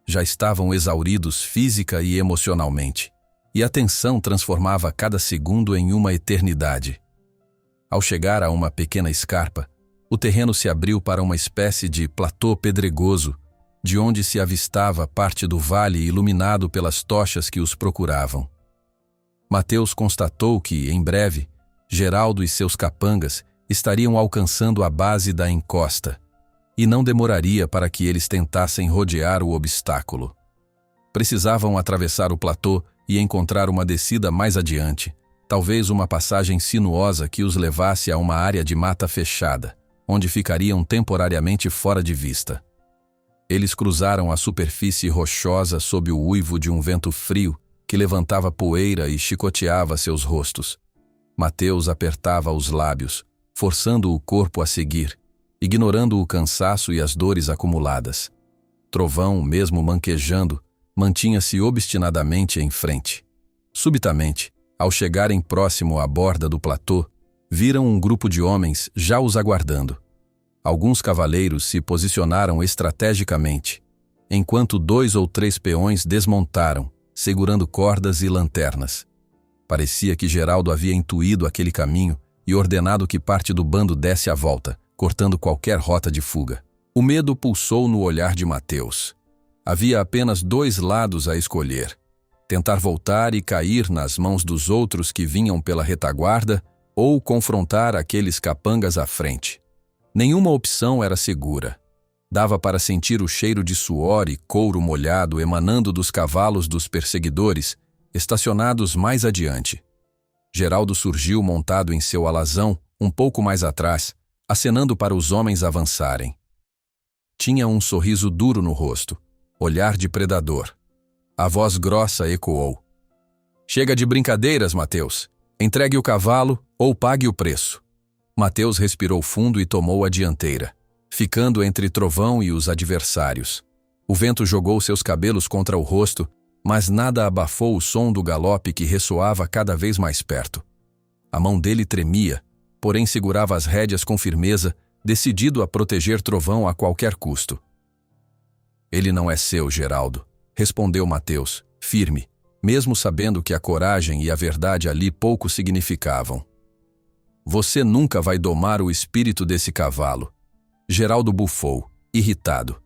Já estavam exauridos física e emocionalmente, e a tensão transformava cada segundo em uma eternidade. Ao chegar a uma pequena escarpa, o terreno se abriu para uma espécie de platô pedregoso, de onde se avistava parte do vale iluminado pelas tochas que os procuravam. Mateus constatou que, em breve, Geraldo e seus capangas estariam alcançando a base da encosta, e não demoraria para que eles tentassem rodear o obstáculo. Precisavam atravessar o platô e encontrar uma descida mais adiante, talvez uma passagem sinuosa que os levasse a uma área de mata fechada, onde ficariam temporariamente fora de vista. Eles cruzaram a superfície rochosa sob o uivo de um vento frio que levantava poeira e chicoteava seus rostos. Mateus apertava os lábios, forçando o corpo a seguir, ignorando o cansaço e as dores acumuladas. Trovão, mesmo manquejando, mantinha-se obstinadamente em frente. Subitamente, ao chegarem próximo à borda do platô, viram um grupo de homens já os aguardando. Alguns cavaleiros se posicionaram estrategicamente, enquanto 2 ou 3 peões desmontaram, segurando cordas e lanternas. Parecia que Geraldo havia intuído aquele caminho e ordenado que parte do bando desse a volta, cortando qualquer rota de fuga. O medo pulsou no olhar de Mateus. Havia apenas 2 lados a escolher: tentar voltar e cair nas mãos dos outros que vinham pela retaguarda, ou confrontar aqueles capangas à frente. Nenhuma opção era segura. Dava para sentir o cheiro de suor e couro molhado emanando dos cavalos dos perseguidores, estacionados mais adiante. Geraldo surgiu montado em seu alazão, um pouco mais atrás, acenando para os homens avançarem. Tinha um sorriso duro no rosto, olhar de predador. A voz grossa ecoou: "Chega de brincadeiras, Mateus. Entregue o cavalo ou pague o preço." Mateus respirou fundo e tomou a dianteira, ficando entre Trovão e os adversários. O vento jogou seus cabelos contra o rosto, mas nada abafou o som do galope que ressoava cada vez mais perto. A mão dele tremia, porém segurava as rédeas com firmeza, decidido a proteger Trovão a qualquer custo. "Ele não é seu, Geraldo", respondeu Mateus, firme, mesmo sabendo que a coragem e a verdade ali pouco significavam. "Você nunca vai domar o espírito desse cavalo." Geraldo bufou, irritado.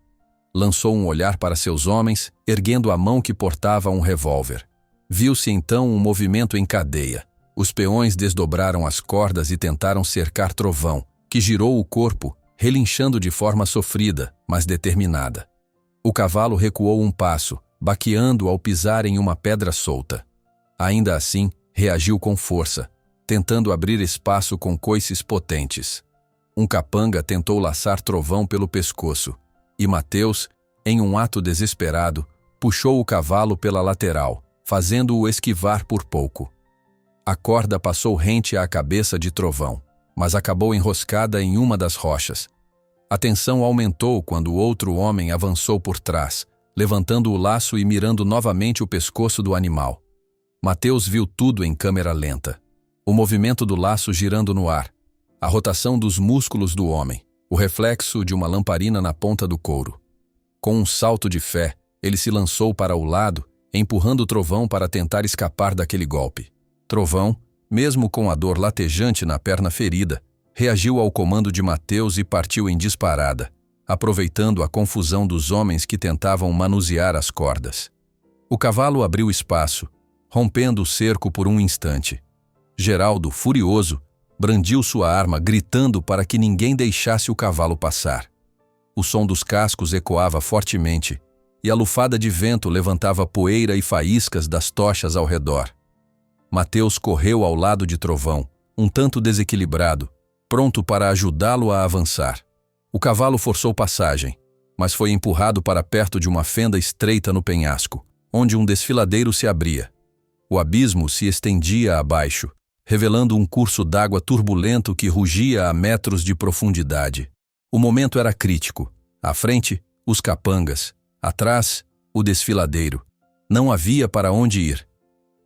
Lançou um olhar para seus homens, erguendo a mão que portava um revólver. Viu-se então um movimento em cadeia. Os peões desdobraram as cordas e tentaram cercar Trovão, que girou o corpo, relinchando de forma sofrida, mas determinada. O cavalo recuou um passo, baqueando ao pisar em uma pedra solta. Ainda assim, reagiu com força, tentando abrir espaço com coices potentes. Um capanga tentou laçar Trovão pelo pescoço, e Mateus, em um ato desesperado, puxou o cavalo pela lateral, fazendo-o esquivar por pouco. A corda passou rente à cabeça de Trovão, mas acabou enroscada em uma das rochas. A tensão aumentou quando outro homem avançou por trás, levantando o laço e mirando novamente o pescoço do animal. Mateus viu tudo em câmera lenta. O movimento do laço girando no ar, a rotação dos músculos do homem, o reflexo de uma lamparina na ponta do couro. Com um salto de fé, ele se lançou para o lado, empurrando Trovão para tentar escapar daquele golpe. Trovão, mesmo com a dor latejante na perna ferida, reagiu ao comando de Mateus e partiu em disparada, aproveitando a confusão dos homens que tentavam manusear as cordas. O cavalo abriu espaço, rompendo o cerco por um instante. Geraldo, furioso, brandiu sua arma, gritando para que ninguém deixasse o cavalo passar. O som dos cascos ecoava fortemente, e a lufada de vento levantava poeira e faíscas das tochas ao redor. Mateus correu ao lado de Trovão, um tanto desequilibrado, pronto para ajudá-lo a avançar. O cavalo forçou passagem, mas foi empurrado para perto de uma fenda estreita no penhasco, onde um desfiladeiro se abria. O abismo se estendia abaixo, revelando um curso d'água turbulento que rugia a metros de profundidade. O momento era crítico. À frente, os capangas. Atrás, o desfiladeiro. Não havia para onde ir.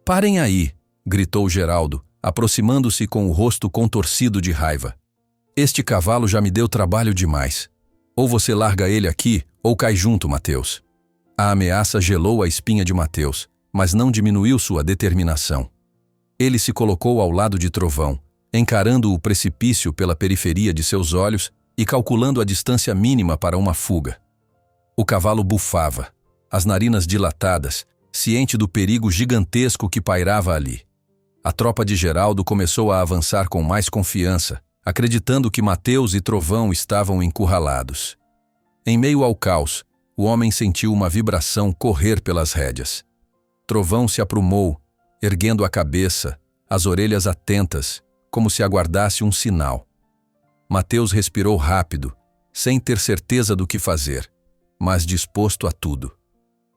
"Parem aí!" gritou Geraldo, aproximando-se com o rosto contorcido de raiva. "Este cavalo já me deu trabalho demais. Ou você larga ele aqui, ou cai junto, Mateus." A ameaça gelou a espinha de Mateus, mas não diminuiu sua determinação. Ele se colocou ao lado de Trovão, encarando o precipício pela periferia de seus olhos e calculando a distância mínima para uma fuga. O cavalo bufava, as narinas dilatadas, ciente do perigo gigantesco que pairava ali. A tropa de Geraldo começou a avançar com mais confiança, acreditando que Mateus e Trovão estavam encurralados. Em meio ao caos, o homem sentiu uma vibração correr pelas rédeas. Trovão se aprumou, erguendo a cabeça, as orelhas atentas, como se aguardasse um sinal. Mateus respirou rápido, sem ter certeza do que fazer, mas disposto a tudo.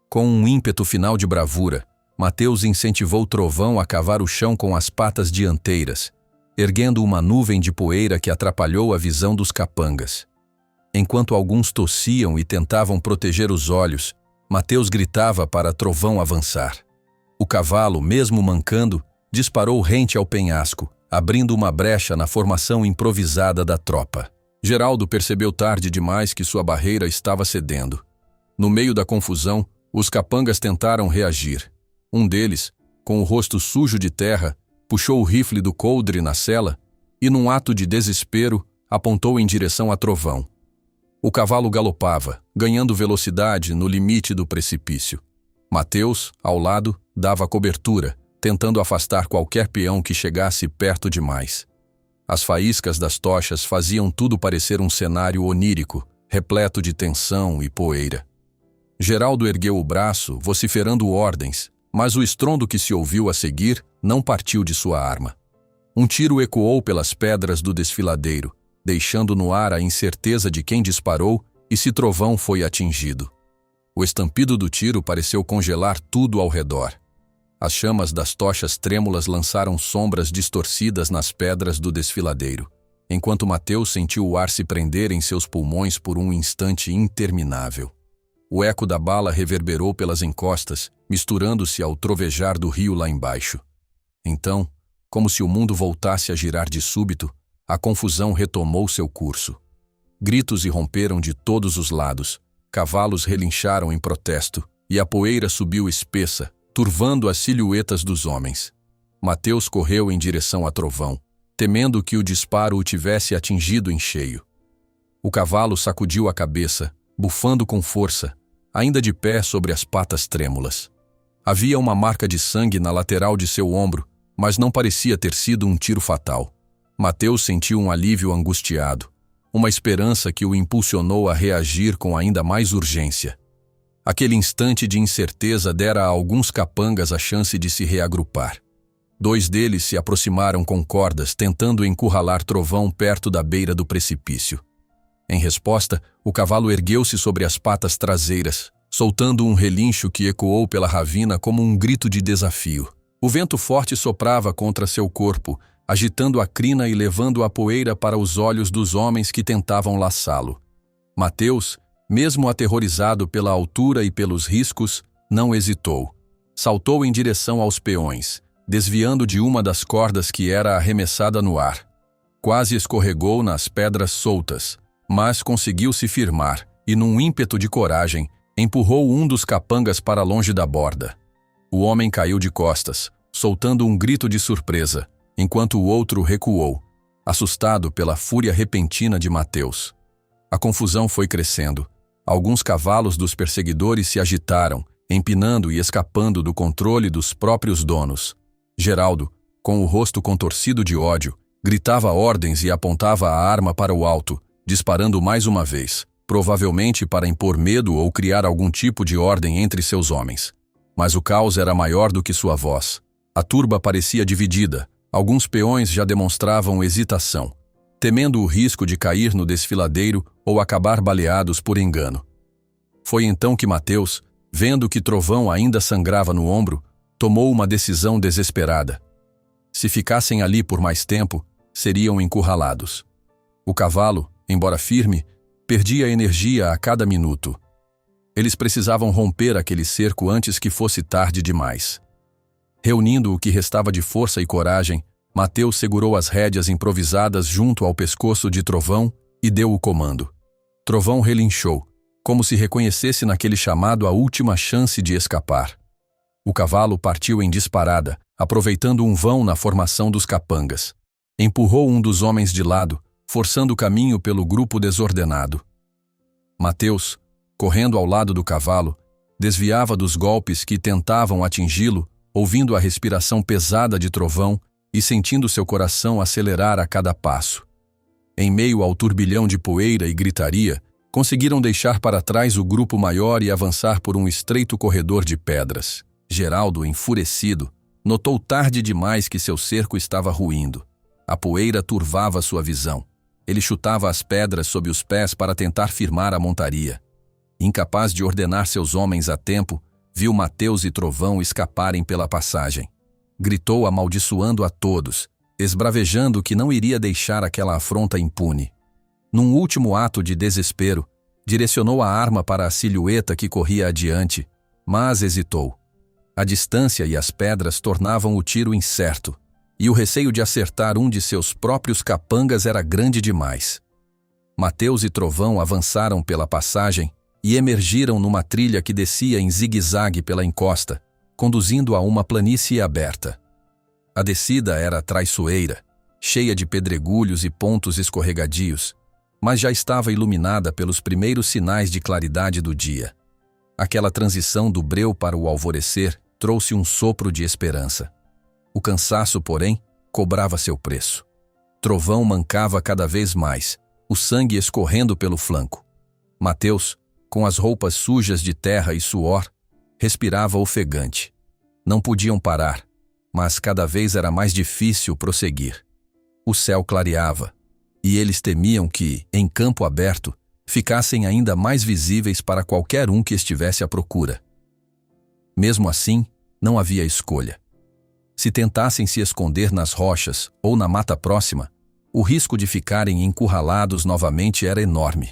Com um ímpeto final de bravura, Mateus incentivou Trovão a cavar o chão com as patas dianteiras, erguendo uma nuvem de poeira que atrapalhou a visão dos capangas. Enquanto alguns tossiam e tentavam proteger os olhos, Mateus gritava para Trovão avançar. O cavalo, mesmo mancando, disparou rente ao penhasco, abrindo uma brecha na formação improvisada da tropa. Geraldo percebeu tarde demais que sua barreira estava cedendo. No meio da confusão, os capangas tentaram reagir. Um deles, com o rosto sujo de terra, puxou o rifle do coldre na sela e, num ato de desespero, apontou em direção a Trovão. O cavalo galopava, ganhando velocidade no limite do precipício. Mateus, ao lado, dava cobertura, tentando afastar qualquer peão que chegasse perto demais. As faíscas das tochas faziam tudo parecer um cenário onírico, repleto de tensão e poeira. Geraldo ergueu o braço, vociferando ordens, mas o estrondo que se ouviu a seguir não partiu de sua arma. Um tiro ecoou pelas pedras do desfiladeiro, deixando no ar a incerteza de quem disparou e se Trovão foi atingido. O estampido do tiro pareceu congelar tudo ao redor. As chamas das tochas trêmulas lançaram sombras distorcidas nas pedras do desfiladeiro, enquanto Mateus sentiu o ar se prender em seus pulmões por um instante interminável. O eco da bala reverberou pelas encostas, misturando-se ao trovejar do rio lá embaixo. Então, como se o mundo voltasse a girar de súbito, a confusão retomou seu curso. Gritos irromperam de todos os lados, cavalos relincharam em protesto, e a poeira subiu espessa, turvando as silhuetas dos homens. Mateus correu em direção a Trovão, temendo que o disparo o tivesse atingido em cheio. O cavalo sacudiu a cabeça, bufando com força, ainda de pé sobre as patas trêmulas. Havia uma marca de sangue na lateral de seu ombro, mas não parecia ter sido um tiro fatal. Mateus sentiu um alívio angustiado, uma esperança que o impulsionou a reagir com ainda mais urgência. Aquele instante de incerteza dera a alguns capangas a chance de se reagrupar. 2 deles se aproximaram com cordas, tentando encurralar Trovão perto da beira do precipício. Em resposta, o cavalo ergueu-se sobre as patas traseiras, soltando um relincho que ecoou pela ravina como um grito de desafio. O vento forte soprava contra seu corpo, agitando a crina e levando a poeira para os olhos dos homens que tentavam laçá-lo. Mateus, mesmo aterrorizado pela altura e pelos riscos, não hesitou. Saltou em direção aos peões, desviando de uma das cordas que era arremessada no ar. Quase escorregou nas pedras soltas, mas conseguiu se firmar e, num ímpeto de coragem, empurrou um dos capangas para longe da borda. O homem caiu de costas, soltando um grito de surpresa, enquanto o outro recuou, assustado pela fúria repentina de Mateus. A confusão foi crescendo. Alguns cavalos dos perseguidores se agitaram, empinando e escapando do controle dos próprios donos. Geraldo, com o rosto contorcido de ódio, gritava ordens e apontava a arma para o alto, disparando mais uma vez, provavelmente para impor medo ou criar algum tipo de ordem entre seus homens. Mas o caos era maior do que sua voz. A turba parecia dividida. Alguns peões já demonstravam hesitação, temendo o risco de cair no desfiladeiro ou acabar baleados por engano. Foi então que Mateus, vendo que Trovão ainda sangrava no ombro, tomou uma decisão desesperada. Se ficassem ali por mais tempo, seriam encurralados. O cavalo, embora firme, perdia energia a cada minuto. Eles precisavam romper aquele cerco antes que fosse tarde demais. Reunindo o que restava de força e coragem, Mateus segurou as rédeas improvisadas junto ao pescoço de Trovão e deu o comando. Trovão relinchou, como se reconhecesse naquele chamado a última chance de escapar. O cavalo partiu em disparada, aproveitando um vão na formação dos capangas. Empurrou um dos homens de lado, forçando o caminho pelo grupo desordenado. Mateus, correndo ao lado do cavalo, desviava dos golpes que tentavam atingi-lo, ouvindo a respiração pesada de Trovão e sentindo seu coração acelerar a cada passo. Em meio ao turbilhão de poeira e gritaria, conseguiram deixar para trás o grupo maior e avançar por um estreito corredor de pedras. Geraldo, enfurecido, notou tarde demais que seu cerco estava ruindo. A poeira turvava sua visão. Ele chutava as pedras sob os pés para tentar firmar a montaria. Incapaz de ordenar seus homens a tempo, viu Mateus e Trovão escaparem pela passagem. Gritou amaldiçoando a todos, esbravejando que não iria deixar aquela afronta impune. Num último ato de desespero, direcionou a arma para a silhueta que corria adiante, mas hesitou. A distância e as pedras tornavam o tiro incerto, e o receio de acertar um de seus próprios capangas era grande demais. Mateus e Trovão avançaram pela passagem e emergiram numa trilha que descia em zigue-zague pela encosta, conduzindo a uma planície aberta. A descida era traiçoeira, cheia de pedregulhos e pontos escorregadios, mas já estava iluminada pelos primeiros sinais de claridade do dia. Aquela transição do breu para o alvorecer trouxe um sopro de esperança. O cansaço, porém, cobrava seu preço. Trovão mancava cada vez mais, o sangue escorrendo pelo flanco. Mateus, com as roupas sujas de terra e suor, respirava ofegante. Não podiam parar, mas cada vez era mais difícil prosseguir. O céu clareava, e eles temiam que, em campo aberto, ficassem ainda mais visíveis para qualquer um que estivesse à procura. Mesmo assim, não havia escolha. Se tentassem se esconder nas rochas ou na mata próxima, o risco de ficarem encurralados novamente era enorme.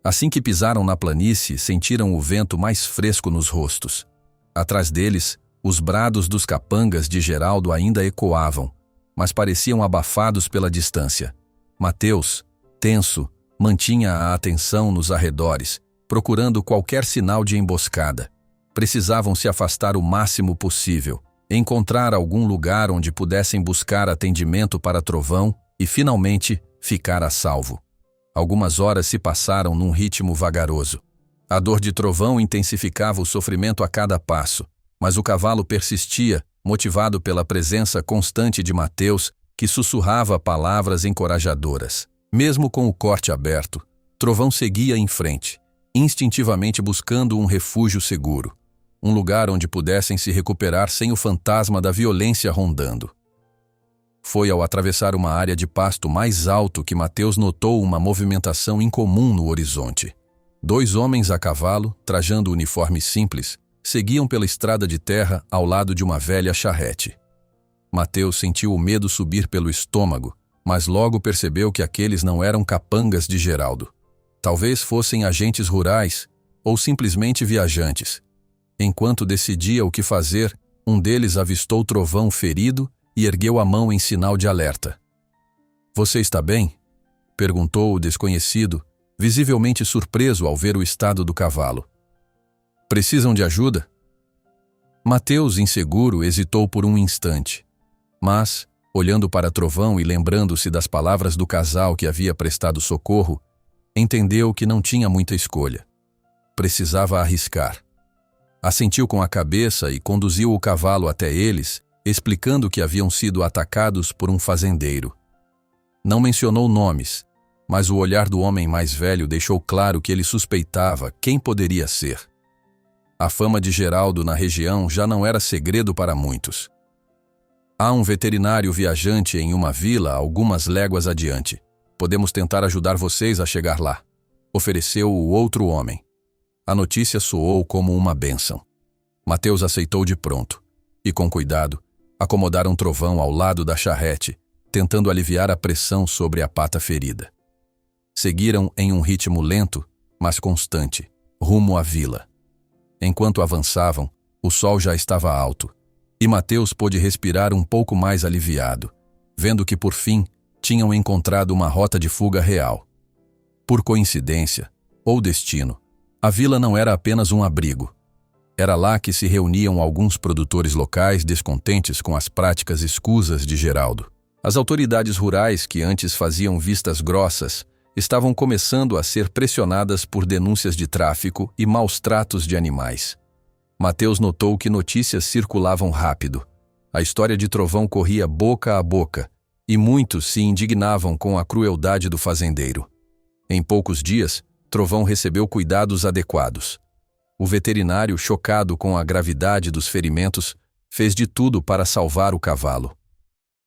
Assim que pisaram na planície, sentiram o vento mais fresco nos rostos. Atrás deles, os brados dos capangas de Geraldo ainda ecoavam, mas pareciam abafados pela distância. Mateus, tenso, mantinha a atenção nos arredores, procurando qualquer sinal de emboscada. Precisavam se afastar o máximo possível, encontrar algum lugar onde pudessem buscar atendimento para Trovão e, finalmente, ficar a salvo. Algumas horas se passaram num ritmo vagaroso. A dor de Trovão intensificava o sofrimento a cada passo, mas o cavalo persistia, motivado pela presença constante de Mateus, que sussurrava palavras encorajadoras. Mesmo com o corte aberto, Trovão seguia em frente, instintivamente buscando um refúgio seguro, um lugar onde pudessem se recuperar sem o fantasma da violência rondando. Foi ao atravessar uma área de pasto mais alto que Mateus notou uma movimentação incomum no horizonte. 2 homens a cavalo, trajando uniformes simples, seguiam pela estrada de terra ao lado de uma velha charrete. Mateus sentiu o medo subir pelo estômago, mas logo percebeu que aqueles não eram capangas de Geraldo. Talvez fossem agentes rurais ou simplesmente viajantes. Enquanto decidia o que fazer, um deles avistou Trovão ferido e ergueu a mão em sinal de alerta. "Você está bem?" perguntou o desconhecido, visivelmente surpreso ao ver o estado do cavalo. "Precisam de ajuda?" Mateus, inseguro, hesitou por um instante, mas, olhando para Trovão e lembrando-se das palavras do casal que havia prestado socorro, entendeu que não tinha muita escolha. Precisava arriscar. Assentiu com a cabeça e conduziu o cavalo até eles, explicando que haviam sido atacados por um fazendeiro. Não mencionou nomes, mas o olhar do homem mais velho deixou claro que ele suspeitava quem poderia ser. A fama de Geraldo na região já não era segredo para muitos. "Há um veterinário viajante em uma vila algumas léguas adiante. Podemos tentar ajudar vocês a chegar lá", ofereceu o outro homem. A notícia soou como uma bênção. Mateus aceitou de pronto, e com cuidado, acomodaram Trovão ao lado da charrete, tentando aliviar a pressão sobre a pata ferida. Seguiram em um ritmo lento, mas constante, rumo à vila. Enquanto avançavam, o sol já estava alto, e Mateus pôde respirar um pouco mais aliviado, vendo que, por fim, tinham encontrado uma rota de fuga real. Por coincidência, ou destino, a vila não era apenas um abrigo. Era lá que se reuniam alguns produtores locais descontentes com as práticas escusas de Geraldo. As autoridades rurais, que antes faziam vistas grossas, estavam começando a ser pressionadas por denúncias de tráfico e maus tratos de animais. Mateus notou que notícias circulavam rápido. A história de Trovão corria boca a boca, e muitos se indignavam com a crueldade do fazendeiro. Em poucos dias, Trovão recebeu cuidados adequados. O veterinário, chocado com a gravidade dos ferimentos, fez de tudo para salvar o cavalo.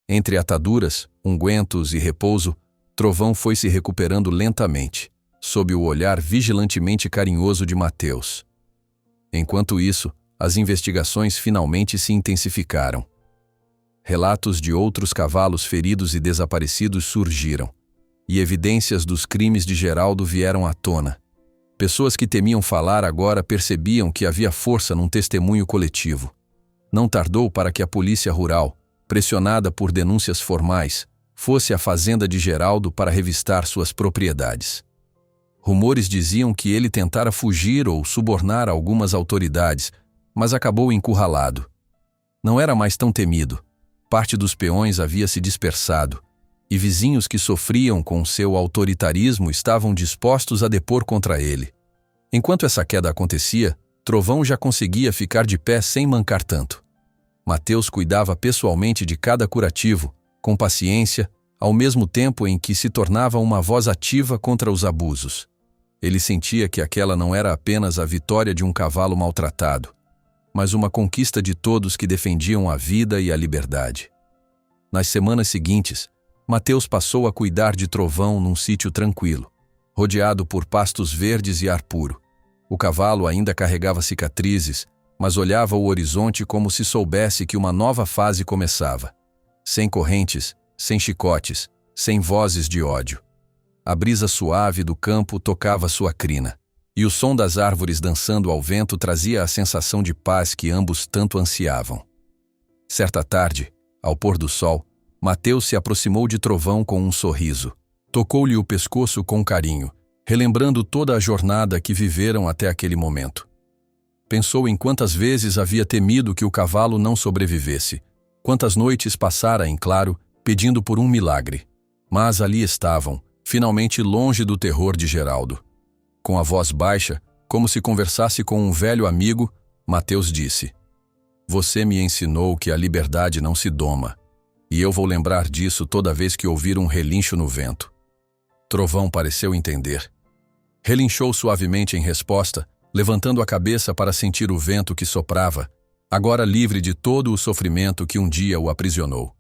Entre ataduras, ungüentos e repouso, Trovão foi se recuperando lentamente, sob o olhar vigilantemente carinhoso de Mateus. Enquanto isso, as investigações finalmente se intensificaram. Relatos de outros cavalos feridos e desaparecidos surgiram, e evidências dos crimes de Geraldo vieram à tona. Pessoas que temiam falar agora percebiam que havia força num testemunho coletivo. Não tardou para que a polícia rural, pressionada por denúncias formais, fosse à fazenda de Geraldo para revistar suas propriedades. Rumores diziam que ele tentara fugir ou subornar algumas autoridades, mas acabou encurralado. Não era mais tão temido. Parte dos peões havia se dispersado, e vizinhos que sofriam com seu autoritarismo estavam dispostos a depor contra ele. Enquanto essa queda acontecia, Trovão já conseguia ficar de pé sem mancar tanto. Mateus cuidava pessoalmente de cada curativo, com paciência, ao mesmo tempo em que se tornava uma voz ativa contra os abusos. Ele sentia que aquela não era apenas a vitória de um cavalo maltratado, mas uma conquista de todos que defendiam a vida e a liberdade. Nas semanas seguintes, Mateus passou a cuidar de Trovão num sítio tranquilo, rodeado por pastos verdes e ar puro. O cavalo ainda carregava cicatrizes, mas olhava o horizonte como se soubesse que uma nova fase começava. Sem correntes, sem chicotes, sem vozes de ódio. A brisa suave do campo tocava sua crina, e o som das árvores dançando ao vento trazia a sensação de paz que ambos tanto ansiavam. Certa tarde, ao pôr do sol, Mateus se aproximou de Trovão com um sorriso. Tocou-lhe o pescoço com carinho, relembrando toda a jornada que viveram até aquele momento. Pensou em quantas vezes havia temido que o cavalo não sobrevivesse, quantas noites passara em claro, pedindo por um milagre. Mas ali estavam, finalmente longe do terror de Geraldo. Com a voz baixa, como se conversasse com um velho amigo, Mateus disse: "Você me ensinou que a liberdade não se doma, e eu vou lembrar disso toda vez que ouvir um relincho no vento." Trovão pareceu entender. Relinchou suavemente em resposta, levantando a cabeça para sentir o vento que soprava, agora livre de todo o sofrimento que um dia o aprisionou.